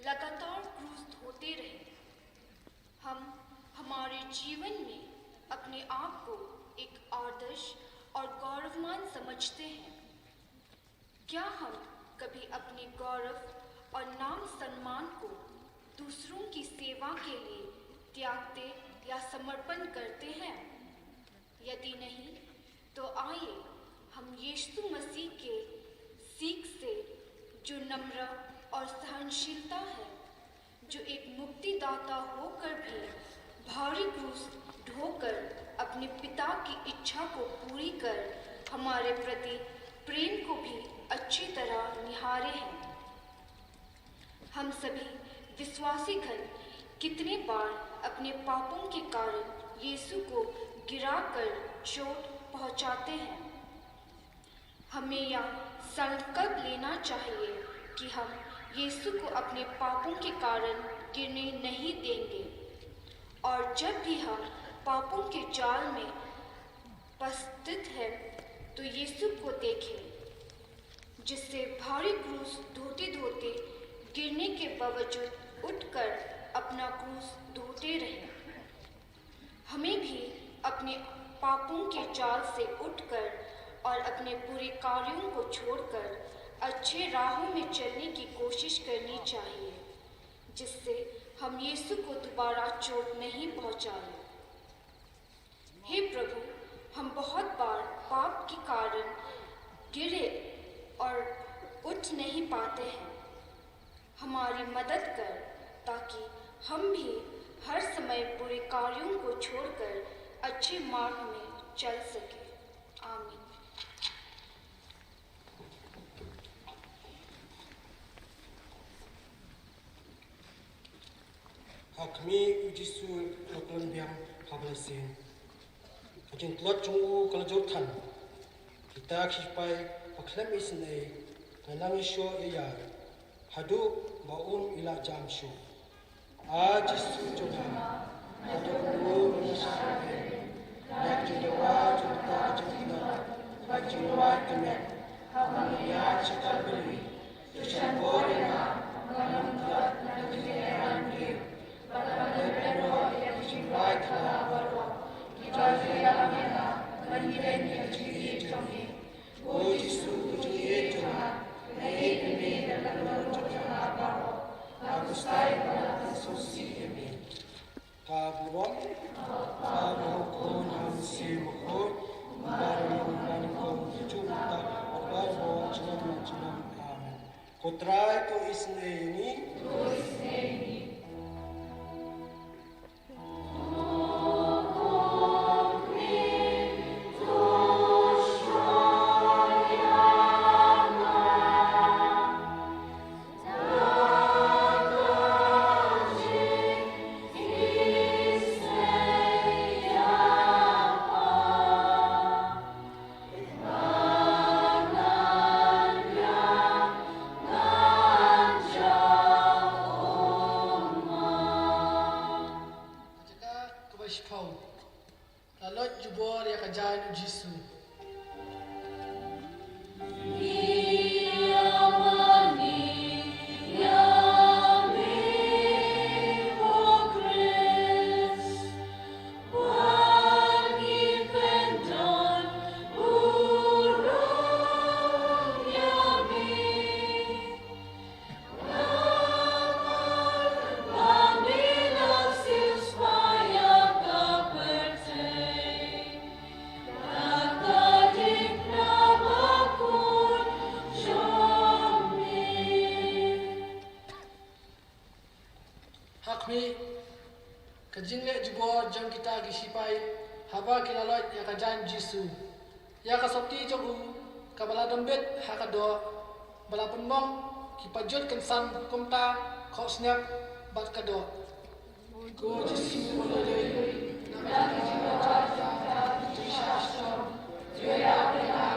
लगातार क्रूस ढोते रहे। हम हमारे जीवन में अपने आप को एक आदर्श और गौरवमान समझते हैं। क्या हम कभी अपने गौरव और नाम सम्मान को दूसरों की सेवा के लिए त्यागते या समर्पण करते हैं? यदि नहीं, तो आइए हम यीशु मसीह के सीख से, जो नम्र और सहनशीलता है, जो एक मुक्तिदाता होकर भी भारी क्रूस ढोकर अपने पिता की इच्छा को पूरी कर हमारे प्रति प्रेम को भी अच्छी तरह निहारे हैं। हम सभी विश्वासी घन कितने बार अपने पापों के कारण यीशु को गिराकर चोट पहुंचाते हैं। हमें यह संकल्प लेना चाहिए कि हम यीशु को अपने पापों के कारण गिरने नहीं देंगे, और जब भी हम पापों के जाल में उपस्थित हैं तो यीशु को देखें, जिससे भारी क्रूस ढोते ढोते गिरने के बावजूद उठकर अपना क्रूस ढोते रहें। हमें भी अपने पापों के जाल से उठकर और अपने बुरे कार्यों को छोड़कर अच्छे राहों में चलने की कोशिश करनी चाहिए, जिससे हम यीशु को दोबारा चोट नहीं पहुंचाएं। हे प्रभु, हम बहुत बार पाप के कारण गिरे और उठ नहीं पाते हैं। हमारी मदद कर ताकि हम भी हर समय बुरे कार्यों को छोड़कर अच्छे मार्ग में चल सके। आमीन। Hakmi ujisu lokon biang hablasin. Kajing telot cungu kalau jortan. Kita kispai paklem isne ngalang isyo iya. Hadu baun ila jam syu. Jisu juga. Hadu lu nasare. Yak judewa judewa judewa. Yak judewa kemet. Hamia cakal beli. Tushan borena. Ngalang telot najudean biu. Bagaimana beno yak judewa kala baro. Kita yang mana menjadi ciri ciri. Oh Yesus ciri ciri. Naik ini dalam cakap baro. Aku stay pada susi ini. Kaburon, kabukon hamsi mukot, baru kau cuma baru cuma. Kotrai ko isne ini. Kajingle jubor jang kita gisipai haba kilalot ya kajan Jisu ya kasopti jogu kabala dombet hakado bala penmong kipajut kensan kumta kau snap bat kado go Jisu boleh nama kita Tuhan Yesus dia bilang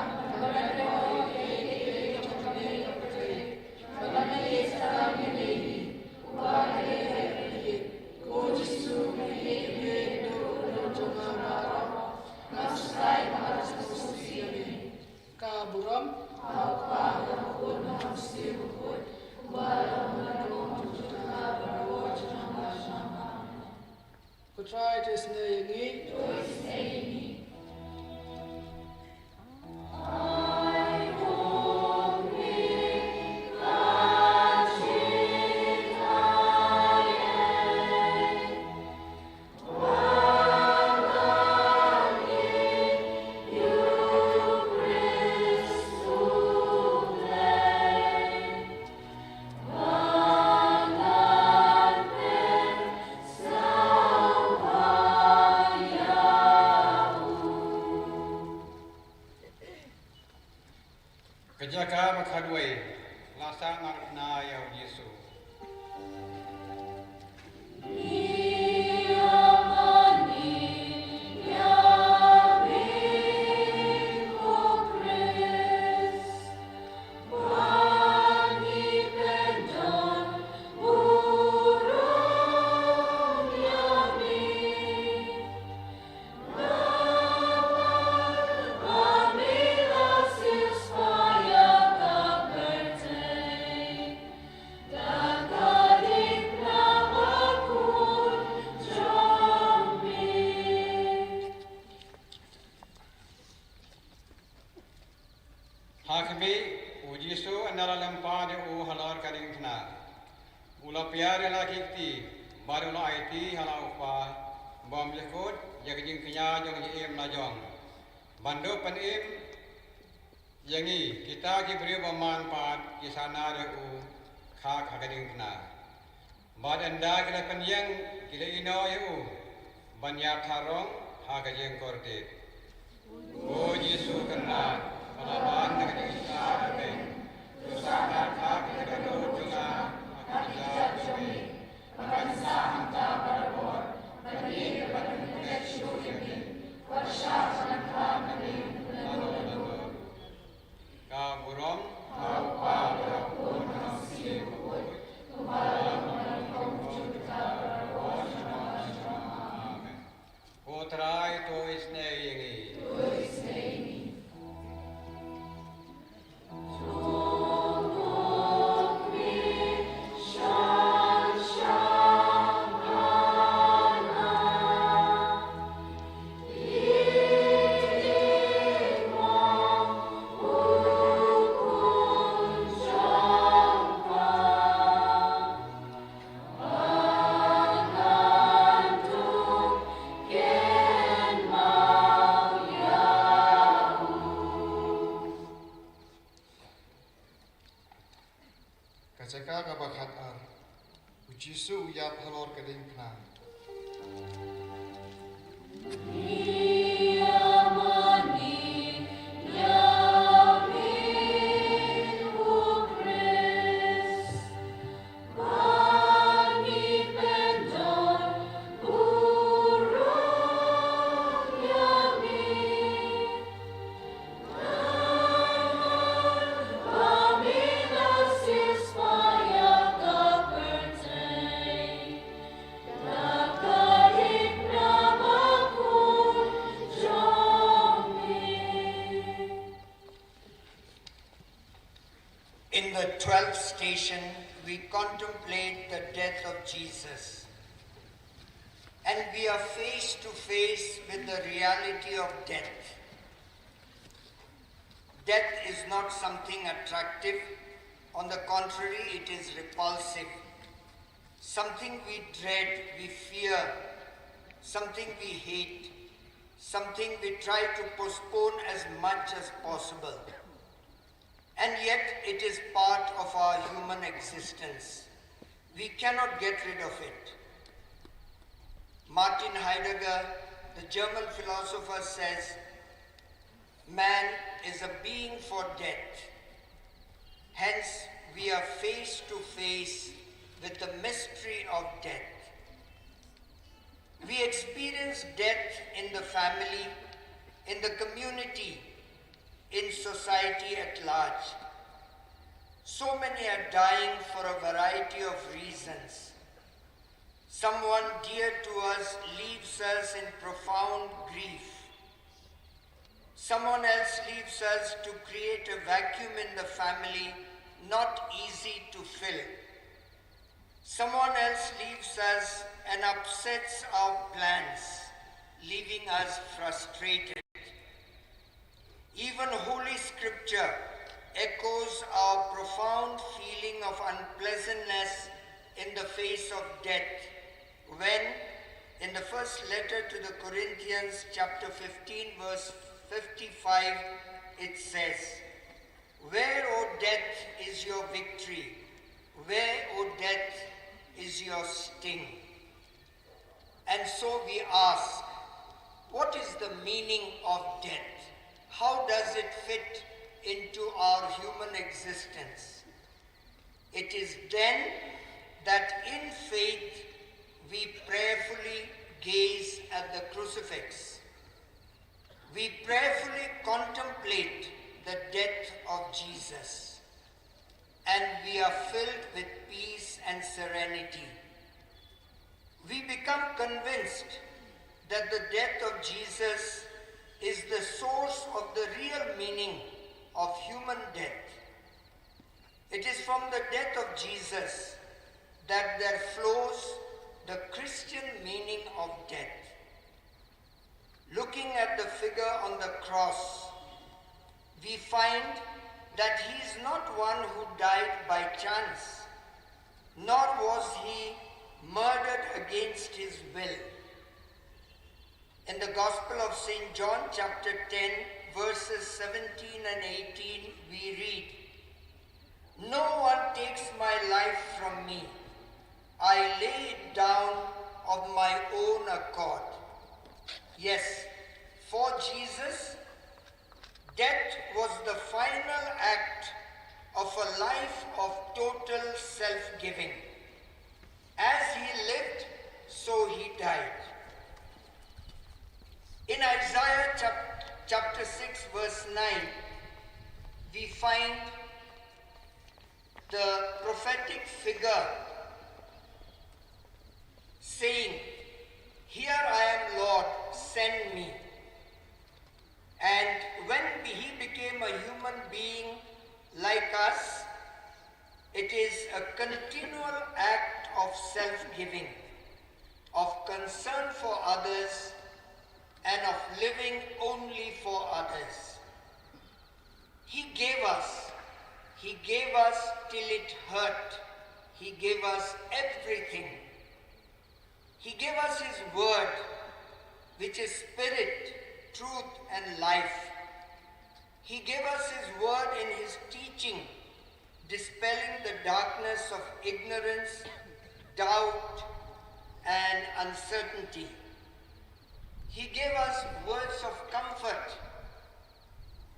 try to Sngi. Kejaga makhadway, lasa ngarna ya Yesu. Hakmi ujisu anala lampa de u halar Diengphna. Ula piare la kiti baru la IT hala upa bom lekut yang kenya jong em la jong. Bando panim yangi kita ki beri bermanfaat di sana de u khak Diengphna. Bad anda kita penyang kita ino u banyak tharong Dieng korte. O Yesu kena Malaban dengan Isa Amen. Dosa hak kita doa kita doa. Maka Isa hantar pada bor. Bagi kepada kajaka ka bakhat ar ujisu ya phalor ka Diengphna In the 12th station, we contemplate the death of Jesus. And we are face to face with the reality of death. Death is not something attractive. On the contrary, it is repulsive. Something we dread, we fear, something we hate, something we try to postpone as much as possible. And yet it is part of our human existence. We cannot get rid of it. Martin Heidegger, the German philosopher, says, man is a being for death. Hence, we are face to face with the mystery of death. We experience death in the family, in the community, in society at large. So many are dying for a variety of reasons. Someone dear to us leaves us in profound grief. Someone else leaves us to create a vacuum in the family not easy to fill. Someone else leaves us and upsets our plans, leaving us frustrated. Even Holy Scripture echoes our profound feeling of unpleasantness in the face of death when, in the first letter to the Corinthians, chapter 15, verse 55, it says, "Where, O death, is your victory? Where, O death, is your sting?" And so we ask, what is the meaning of death? How does it fit into our human existence? It is then that in faith we prayerfully gaze at the crucifix. We prayerfully contemplate the death of Jesus, and we are filled with peace and serenity. We become convinced that the death of Jesus is the source of the real meaning of human death. It is from the death of Jesus that there flows the Christian meaning of death. Looking at the figure on the cross, we find that he is not one who died by chance, nor was he murdered against his will. In the Gospel of St. John, chapter 10, verses 17 and 18, we read, "No one takes my life from me. I lay it down of my own accord." Yes, for Jesus, death was the final act of a life of total self-giving. As he lived, so he died. In Isaiah chapter 6, verse 9, we find the prophetic figure saying, "Here I am, Lord, send me." And when he became a human being like us, it is a continual act of self-giving, of concern for others, and of living only for others. He gave us till it hurt. He gave us everything. He gave us his word, which is spirit, truth, and life. He gave us his word in his teaching, dispelling the darkness of ignorance, doubt, and uncertainty. He gave us words of comfort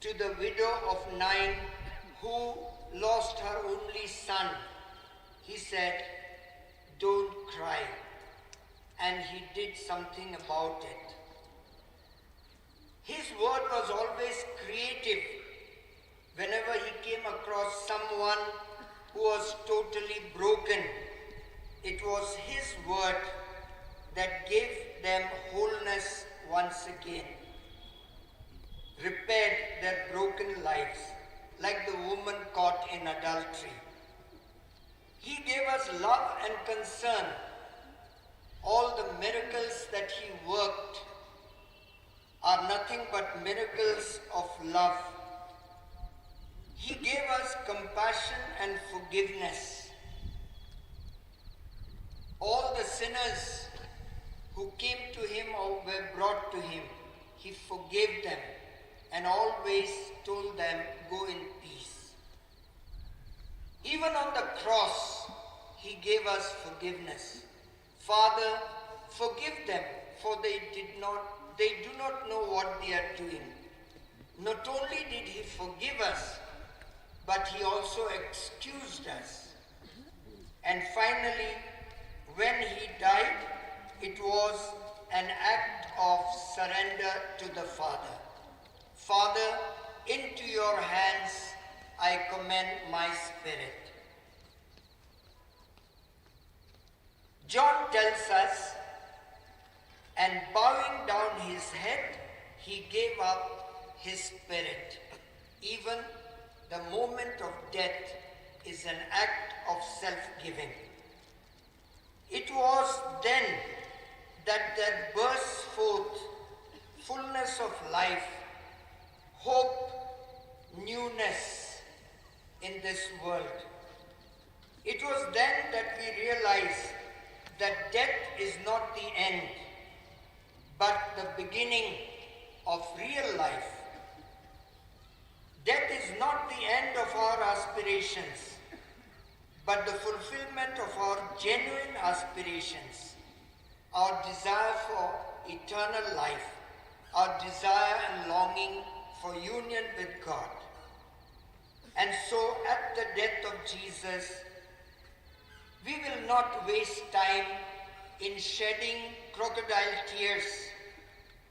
to the widow of Nain who lost her only son. He said, "Don't cry." And he did something about it. His word was always creative. Whenever he came across someone who was totally broken, it was his word that gave them wholeness once again, repaired their broken lives, like the woman caught in adultery. He gave us love and concern. All the miracles that he worked are nothing but miracles of love. He gave us compassion and forgiveness. All the sinners who came to him or were brought to him, he forgave them and always told them, "Go in peace." Even on the cross, he gave us forgiveness. "Father, forgive them, for they do not know what they are doing." Not only did he forgive us, but he also excused us. And finally, when he died, it was an act of surrender to the Father. "Father, into your hands I commend my spirit." John tells us, "And bowing down his head, he gave up his spirit." Even the moment of death is an act of self-giving. It was then that there burst forth fullness of life, hope, newness in this world. It was then that we realized that death is not the end, but the beginning of real life. Death is not the end of our aspirations, but the fulfillment of our genuine aspirations, our desire for eternal life, our desire and longing for union with God. And so at the death of Jesus, we will not waste time in shedding crocodile tears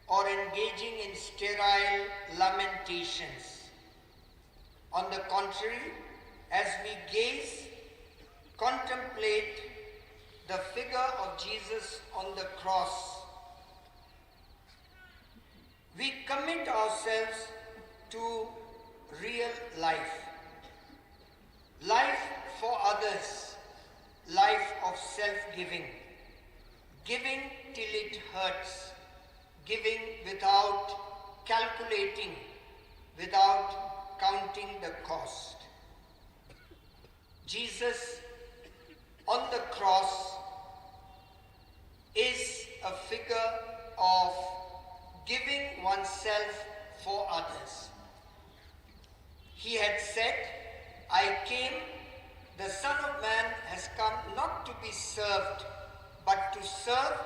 or engaging in sterile lamentations. On the contrary, as we gaze, contemplate the figure of Jesus on the cross, we commit ourselves to real life. Life for others, life of self-giving, giving till it hurts, giving without calculating, without counting the cost. Jesus on the cross is a figure of giving oneself for others. He had said, "I came, the Son of Man has come not to be served, but to serve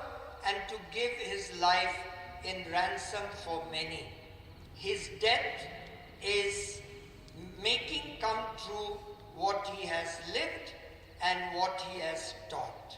and to give his life in ransom for many." His death is making come true what he has lived and what he has taught.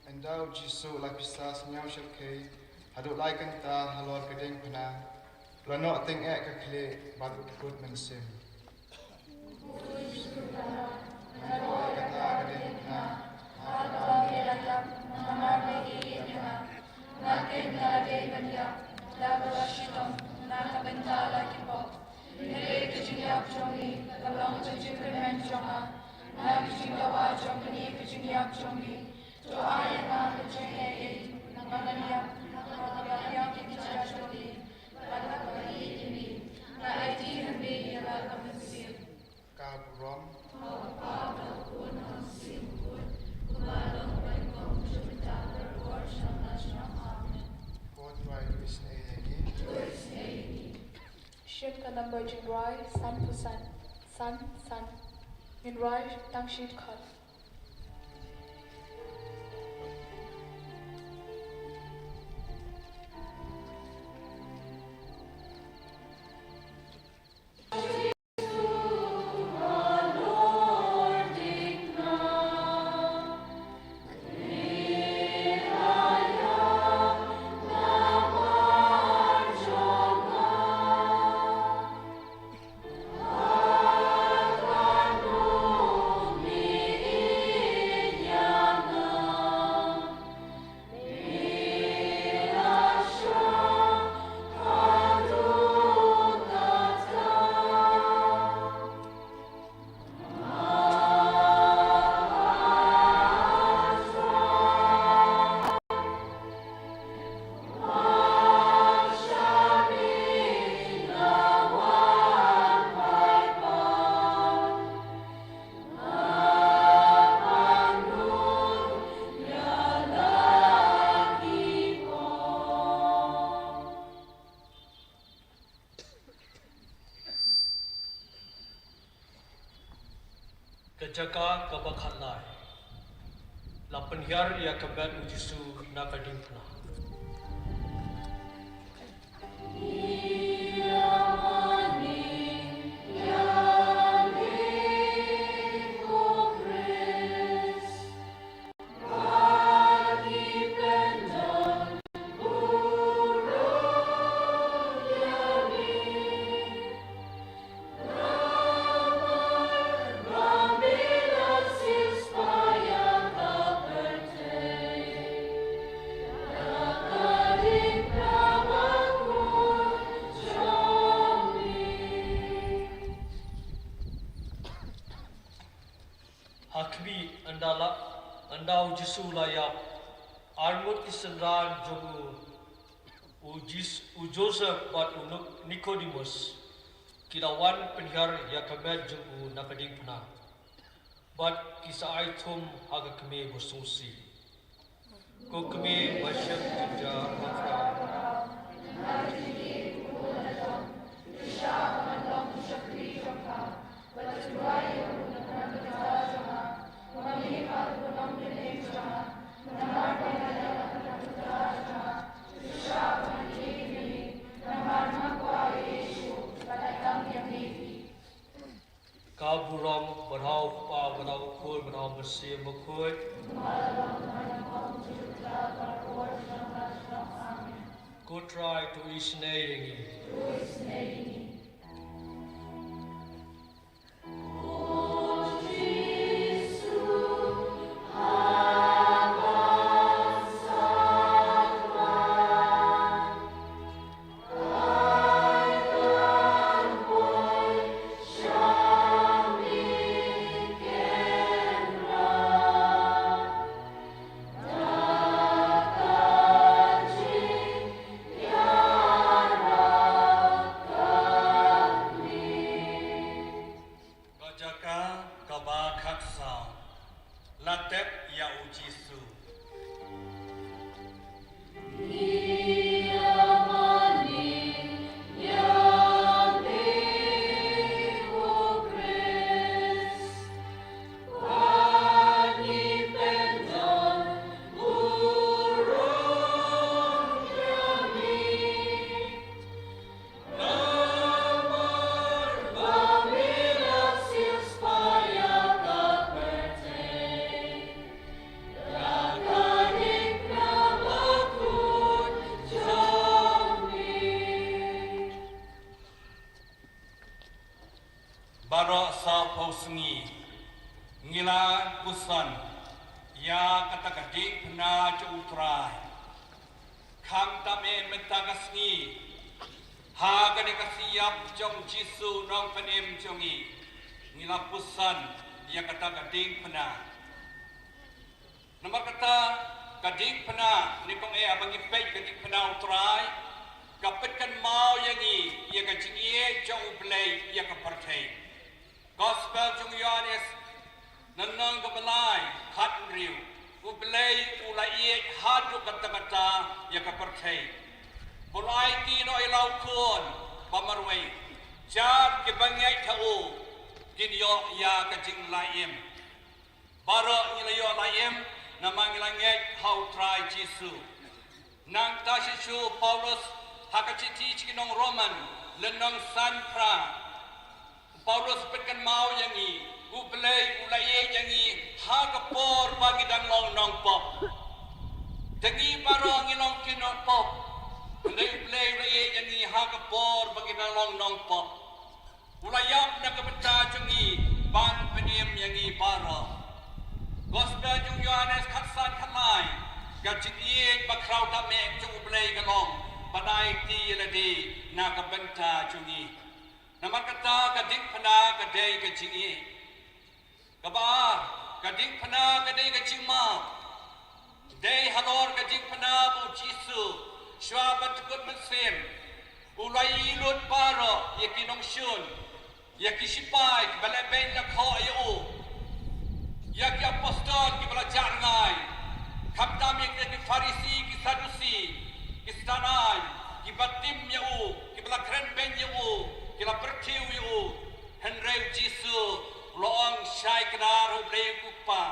Endau Jisu lapisas nyau syarkai hadut laikan ta halor ke Diengphna lanok ting ek ke kle batu kut mensim Ship ka number jing rai san pusan san in rai tang sheet khat. Oh Kejaka kebakhalai. Lapan hiar ia kebat ujisu nak Diengphna. Hakbi andau Jisu layak armut isenran jogu Joseph bat unuk Nicodemus kilawan penhar yakabet jogu nak Diengphna bat kisah aitum haga keme bersungsi ko keme masyarakat kerja mafra Kaburam berhau pa berhau kul berhau bersih Bakhuid. Go try to Sngi. Sngi ngila pusan ya kata Diengphna utrai kham tame mentaga Sngi ha kane kasiap jong Jisu nong penem jongi ngila pusan ya kata Diengphna nomor kata Diengphna ni kong abangi pej Diengphna utrai kapetkan mau yangi ya kajingie jong ublay ya kapartay Gospel jong Yohanes nanang kabelai khat riu ublay ulai hadu kata-kata ya kaperthai bolai ti no ilau kon pamarwai jar ke bangai thau kin yo ya kajing laim baro ni yo laim namang langai how try Jisu nang ta Jisu Paulus hakachiti chikinong Roman lenong San Pra Paulus petkan mau yangi ublay ulai yangi ha kapor bagi dan long nong pop tengi baro ngilong kinong pop ulai ulai yangi ha kapor bagi dan long nong pop ulayap na kabeta jangi ban peniem yangi baro Gospel jung Yohanes khatsan khalai gaching ie bakrau ta me jung ublay galong padai ti ladi na kabenta jungi nama kata Diengphna kadai kajingi kabar Diengphna kadai kajingma dai halor Diengphna bu Jisu swabat kut mesim ulai ilut paro yakinong shun yakisipai baleben na kho ayu yak apostol ki belajar ngai khamtam yak ki farisi ki sadusi ki stanai ki batim yu ki belakren ben yu kila pertiu yu henreu Jisu loong syai kedar oblei kupa.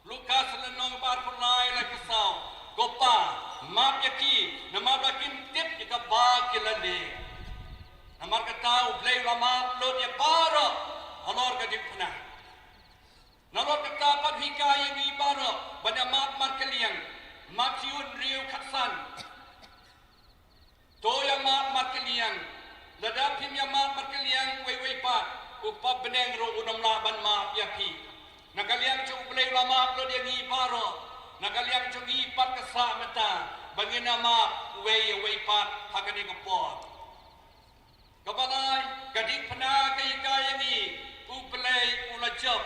Lukas lenong bar pernai lai kesau. Gopa map yaki nama bakin tip jika ba kilale. Namar kata oblei lama lod ya baro alor ka Diengphna. Nalor kata padhika yang ibaro bana mat markeliang makiun riu katsan. To yang mat markeliang lada pim yang mat markeliang wei pat upap beneng ro unam laban mat yaki. Nakaliang cu oblei lama lod yang ibaro. Nakaliang cu ipat kasa mata bangina mat wei pat hakani kapot. Kabalai Diengphna kai kaya ni ublei ulajab.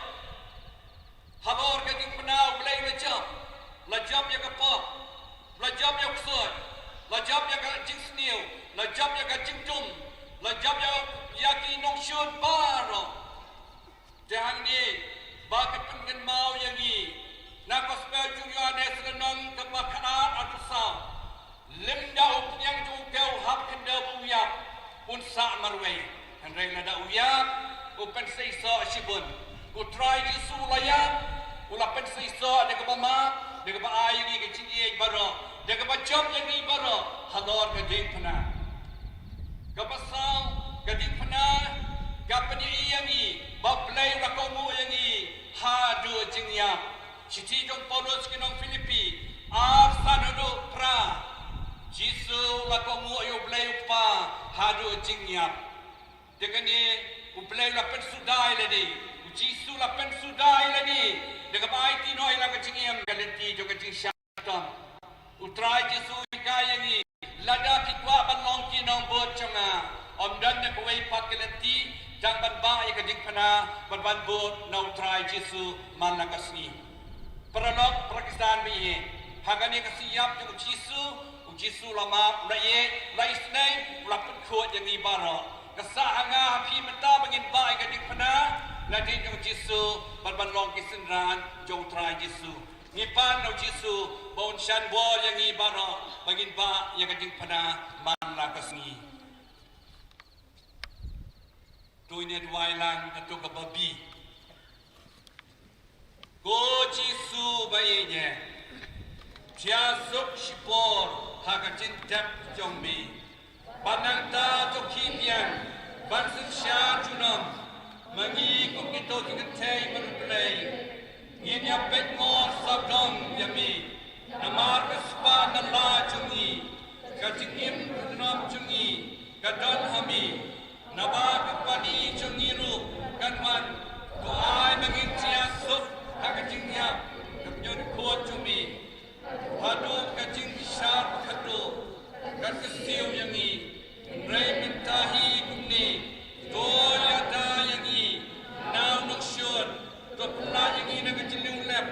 Halor Diengphna ublei ulajab. Lajab ya kapot. Lajab ya kusut. Lajab ya jing sniu. Lajab ya jing tum. Lajab ya yaki nong syud baro. Jahang ni bakat pengen mau yang ni. Nak spell jungyo ane serenong kebakaran atau sam. Limda upnyang jungkau hap kenda uyap. Unsa marway. Henry nada uyap. Upen seiso shibun. Utrai jisu layap. Ulapen seiso ada kebama. Ada keba air ni kecil baro. Ada keba job yang ni baro. Halor Diengphna. Kapasal Diengphna. Kapani yang ni. Bablay rakomu yang ni. Hadu jingyap. Cici jong Paulus kinong Filipi. Arsanado pra. Jisu lakomu ayo blay upa. Hadu jingyap. Dekani ublay lapen sudai ladi. Jisu lapen sudai ladi. Dekapai tinoy la kecingiyam Lynti jo kecing syaitan. Utrai Jisu kaya ni. Lada kitwa banlong kinong bot changa. Omdan na kuway pat Lynti. Jang ban ba ya Diengphna ban bot na utrai Jisu man la kasni. Peralok Pakistan mi hagani kasiyap jo Jisu lama laye laisnai lapun khot yang ibaro. Kesahanga pi menta bangin ba ya Diengphna ladin jo Jisu ban long kisenran jo utrai Jisu. Ngipan no Jisu bon shan bo yang ibaro bangin ba ya Diengphna man la kasni. Tuine duai lang atau kebabi. Go Jisu bayinya. Tia suk shipor hagacin tap jombi. Banang ta to kipian. Bansin sya junam. Mangi kung ito kingatay manuplay. Nginya pet mo sabdong yami. Namar kaspa na la jungi. Kajingim kunam jungi. Kadon hami. Nabagapani jungiru. Kanman. Tuay mangin tia suk. Hagacing yap. Kapnyon kuat jumi. Hadu kacing syar khadu. Kat kesiu yang ni. Rai mintahi kumni. Toya da yang ni. Now nuksyur. Topla yang ni nak kecilung lep.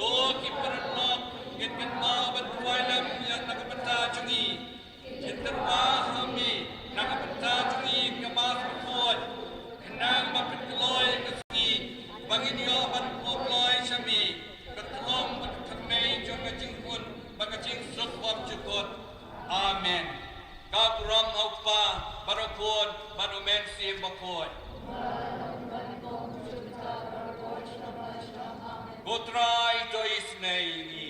To kiper lok. Git mau bertuai lam yang nak benta jungi. Jinter hami. Nak benta jungi kemas berkuat. Kenang mapit keloy kesengi. Bangin yo ban poploi syami. Ketlong berkemei jong kacing pun. Bakacing suk wap cukut. Amen. Kau kuram aupa barapun barumen sim bakhuid. Putrai to Sngi.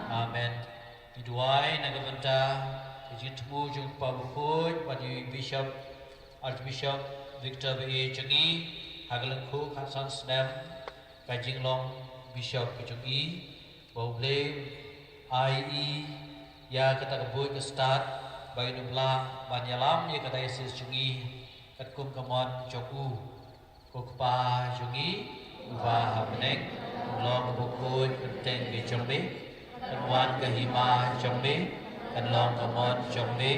Amen. Diduai nagamenta Diengphna jung Bakhuid wadi Bishop Archbishop Victor B. Sngi hagalang khu khasan snem kajing long Bishop Kejungi, Bauble, IE, ya kata kebui ke start, bayi nubla, banyalam ya kata Yesus Jungi, katkum kamon joku, kokpa Jungi, ubah hameneng, long bukui keteng ke jombe, kanwan ke hima jombe, kanlong kamon jombe,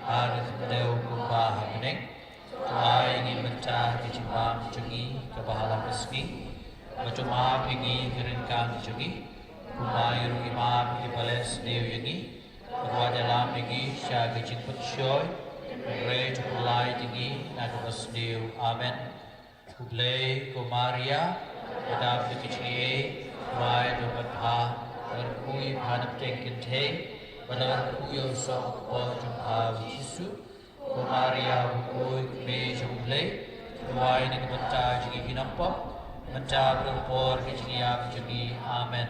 arif deu kokpa hameneng, tuai ingin mencah ke jimbang Jungi, ke bahalam resmi, macam maaf ingin keringkan Jungi, kumai ru imam ibales deu Jungi, Kedua dalam tinggi sya kecing petsyoy Re cukulai tinggi Nagabas diu Amen Kublai kumaria Kedap di kecing Kuai dobat ha Berkui panap tengkin te Benar kui osok Kuai jumpa Yesu Kumaria bukui me cukulai Kuai ni kebentar jigi hinampok Bentar berempor kecing ya kecing Amen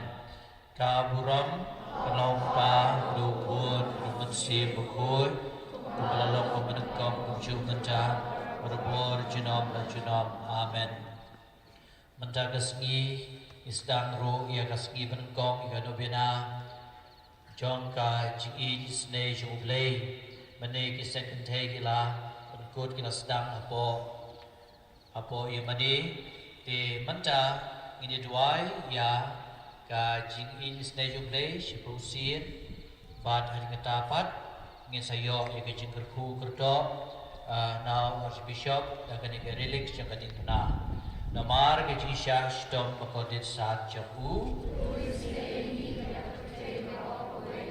Kaburam Kenapa dukun Rumensi Bakhuid Kubalalok Pemenekam Kucu Mentah Berbor Junom dan Junom Amen Mentah Sngi Isdang Ro Ia Sngi Penengkong Ia Nobina Jongka Jigi Snei Jublei Mene Kisen Kentei Gila Penkut Gila Sedang Apo Ia Mani Di Mentah Ini Duai Ya Ka jing in snai jublei sipusin bat hari ketapat ngin sayo ya ke jing kerku kerdo now Archbishop dan kani ke relics yang kani pernah namar ke jing sya stom pakodit saat jamu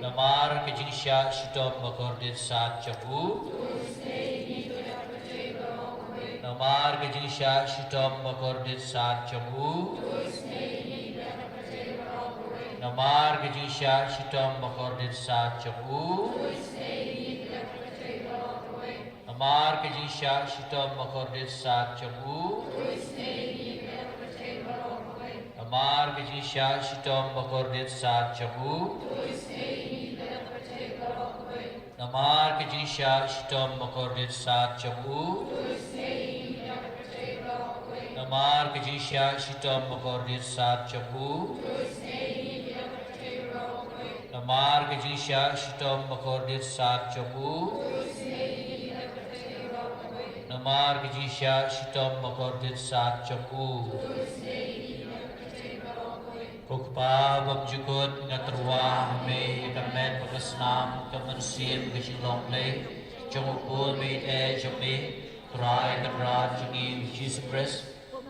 namar ke jing sya stom pakodit saat jamu namar ke jing sya stom pakodit saat jamu Namar kejisya sitom bakordit saat jamu Namar kejisya sitom bakordit saat jamu Namar kejisya sitom bakordit saat jamu Namar kejisya sitom bakordit saat jamu Namar kejisya sitom bakordit saat jamu Namar kejisya sitom bakordit saat jamu Namar kejisya sitom bakordit saat jamu Kukpa babjukut ngaterwa me kamen pakasnam kamansim kejilong play jomukul me jome try kadrat jungi Jesus Christ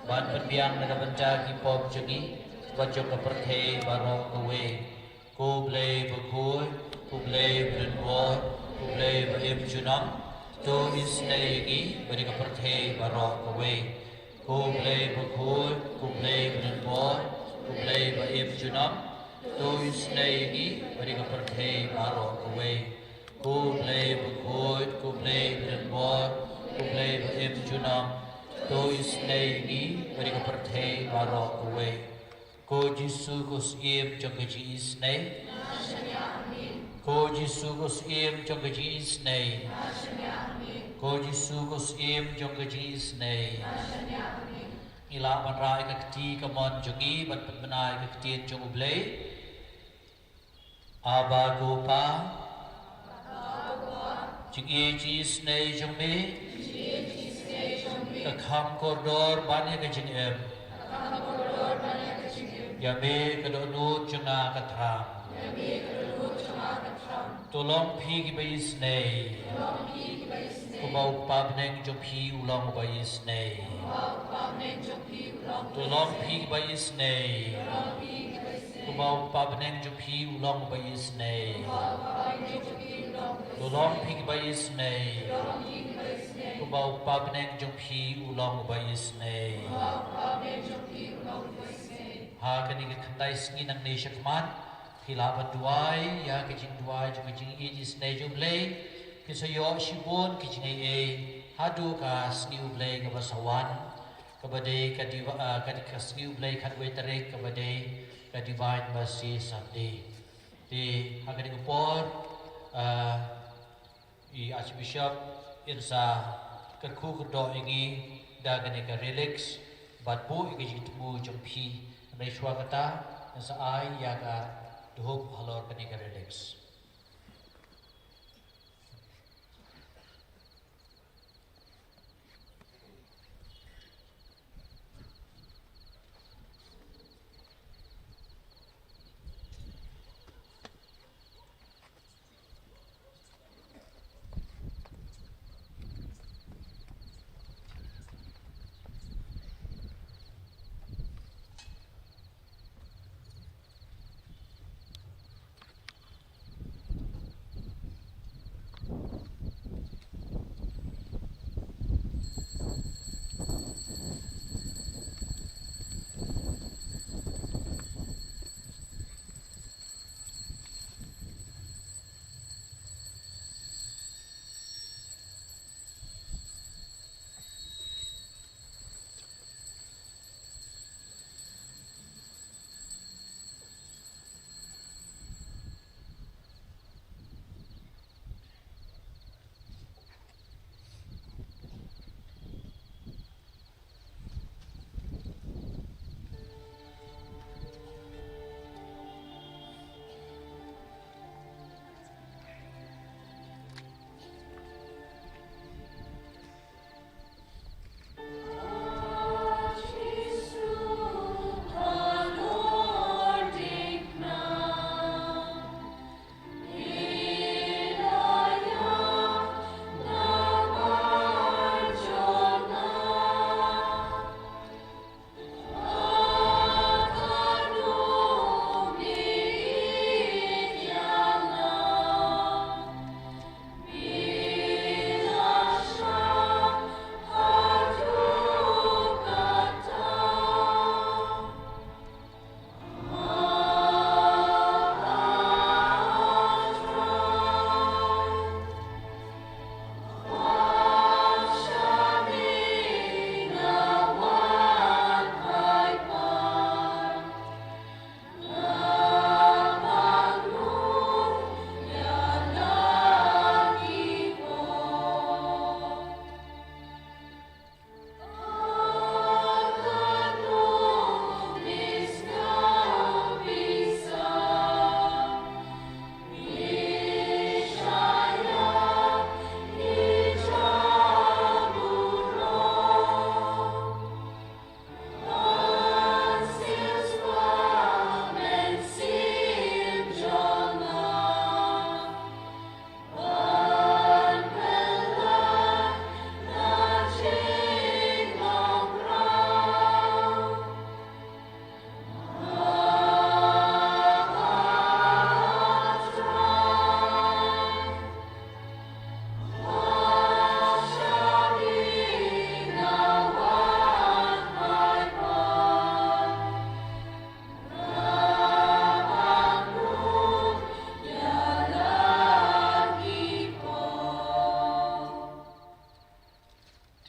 ban penbiang nagabenca kipop jungi bajok keperthe barok away Kublai Bakhuid, Kublai Brenwar, Kublai Baim Junam, To Isnegi, Beri Keperthe Barok Away. Kublai Bakhuid, Kublai Brenwar, Kublai Baim Junam, To Isnegi, Beri Keperthe Barok Away. Kublai Bakhuid, Kublai Brenwar, Kublai Baim Junam, To Isnegi, Beri Keperthe Barok Away. Ko Jisu kus im trong cái chữ này, Ko Jisu kus im trong cái chữ này, Ko Jisu kus im trong cái chữ này. Ila ban rai các ti kamon jongi ban penai các ti trong ublei. Aba gopa, chữ chữ này trong me, các ham koridor banyak cái chữ em. Yabe kadonut jana katram Tolong pi bayis nei Kubau pabneng jong pi ulang bayis nei Tolong pi bayis nei Kubau pabneng jong pi ulang bayis nei Tolong pi bayis nei Kubau pabneng jong pi ulang bayis nei Ha kani ke kandai Sngi nang ne shakman khilabat duai ya ke jing duai ju ke jing e jis ne ju blei ke so yo shibon ke jing e hadu ka Sngi blei ke basawan ke bade ka diva ka Sngi blei khat we tare ke bade ka divine mercy Sunday di ha kani ke por i Archbishop irsa kerku kedo ingi da kani ke relax bat bu ke jing temu jong pi Reishwa kata nasa ai yaga duhuk halor kenika relax.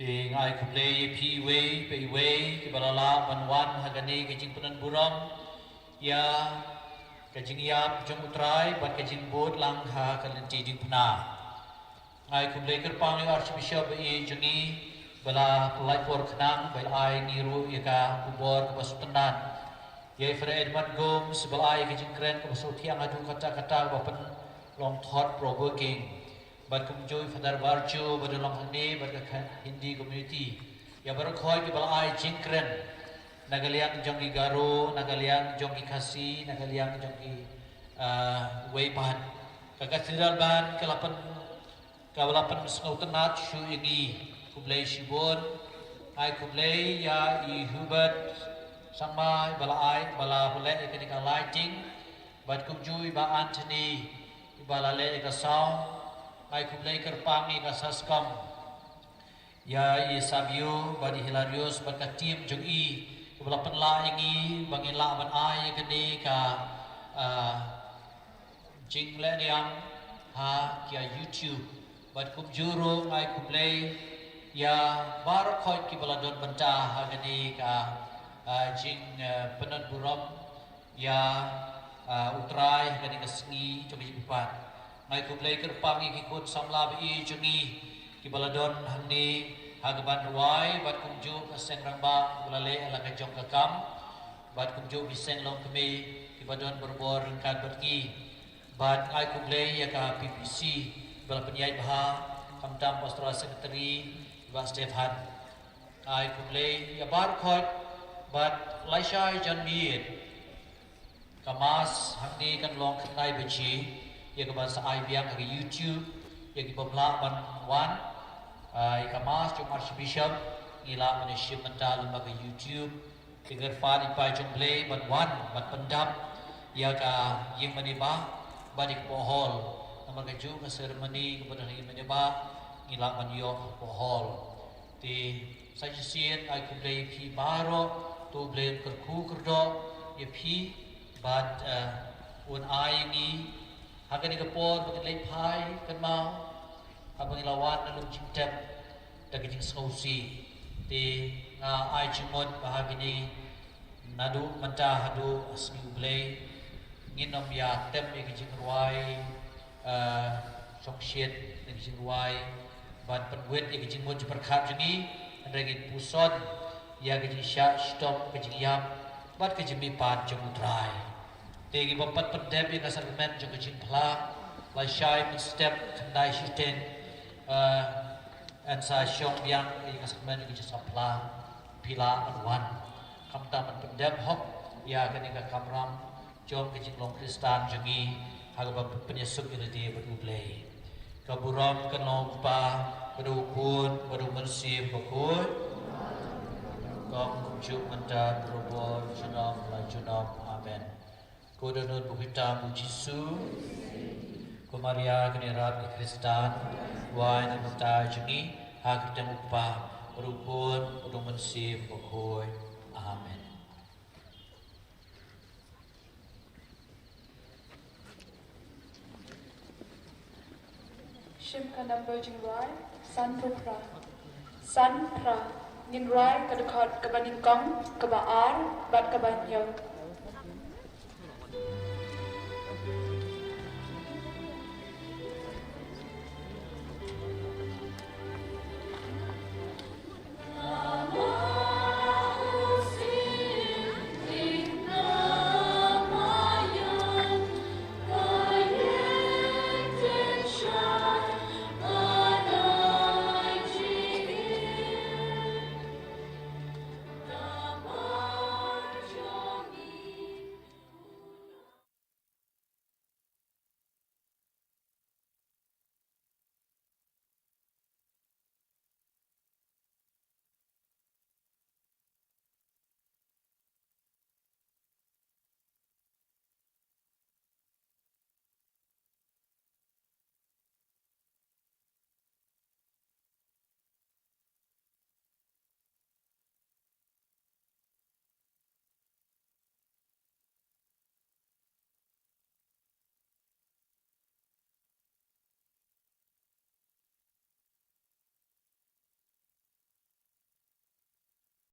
Ngai kuplay pi way pe way ke balala banwan hagani ke jingpunan buram ya ke jingyap jong utrai ban ke jingbot lang ha ke Lynti Diengphna. Ngai kuplay kerpang Archbishop e jongi bala pelai por kenang bai ai niru ika kubor ke basutenan. Ye Fred Edmund Gomes balai ke jingkren ke basutiang adu kata-kata bapen long thought provoking. But kumjoy Father Barjo badulong hande bad Hindi community ya baru khoi ke balai jingkren nagaliang jong garo nagaliang jong kasi nagaliang jong weipan kagasiral ban kalapan snautenat shu igi kublai shibor ai kublai ya I Hubert sama balai bala boleh kenika lighting bad kumjoy ba Anthony balale ka sound ai kublai kerpangi ka saskam ya I Sabio badi hilarious bad tim jong I kebelapan laingi bangila ban ai kene ka jingle yang ha kia YouTube bad kumjuro ai kublai ya bar khoi ki baladon banta ha kene ka jing penon buram ya utrai kene ka Sngi cobi pipat ngai kublai kerpangi kikut samla bi jungi ki baladon handi hagaban ruai bat kumju ka sengramba bulale ala ka jong kakam bat kumjo biseng long kami kibadon berbor rengkan bergi bat ai kumlei ya ka PPC bala penyai baha kamtam pastoral secretary ba Stefan ai kumlei ya bar khot bat laishai jan miet kamas hangni kan long khnai bechi ya ka bahasa ai biang ke YouTube ya ki pemla ban wan ai kamas jom archbishop ila meniship mental lembaga YouTube dengar fadi pai jomble ban wan ban pendam ya ka yang menibah badik pohol nomor keju ke seremoni kepada yang menibah ila ban yo pohol ti sajisian ai kumlei pi baro tu blem kerku kerdo ya pi bat un ai ni hagan ke por bagai lei pai kan mau abang lawan dalam cintep daging jing sausi di ai cimot bahagini nadu menta hadu asmi ublei nginom ya tem e jing ruai sok shit e jing ruai ban penwet e jing mo perkhat jengi regi pusod ya ke jing sya stop ke jing yam bat ke jing pat jing utrai tegi bapat pendem e kasar men jing jing phla lai shai step khandai shiten and sa syong yang i kasmen i sapla pila anwan kamta man pendem hok ya kenika kamram jom ke jinglong kristan jangi hagaba penyesuk ini di berublei kaburam kenompa berukun berumersih bakhuid kom juk menta berubur junam la junam amen kodonut bukita mujisu Kumaria kenirat Kristan wai na mata jengi hak temu pa berukun udung mensip bakhuid amen. Shim kanam bojing rai san pra nin rai kadakot kabaning kong kabaar bat kabanyo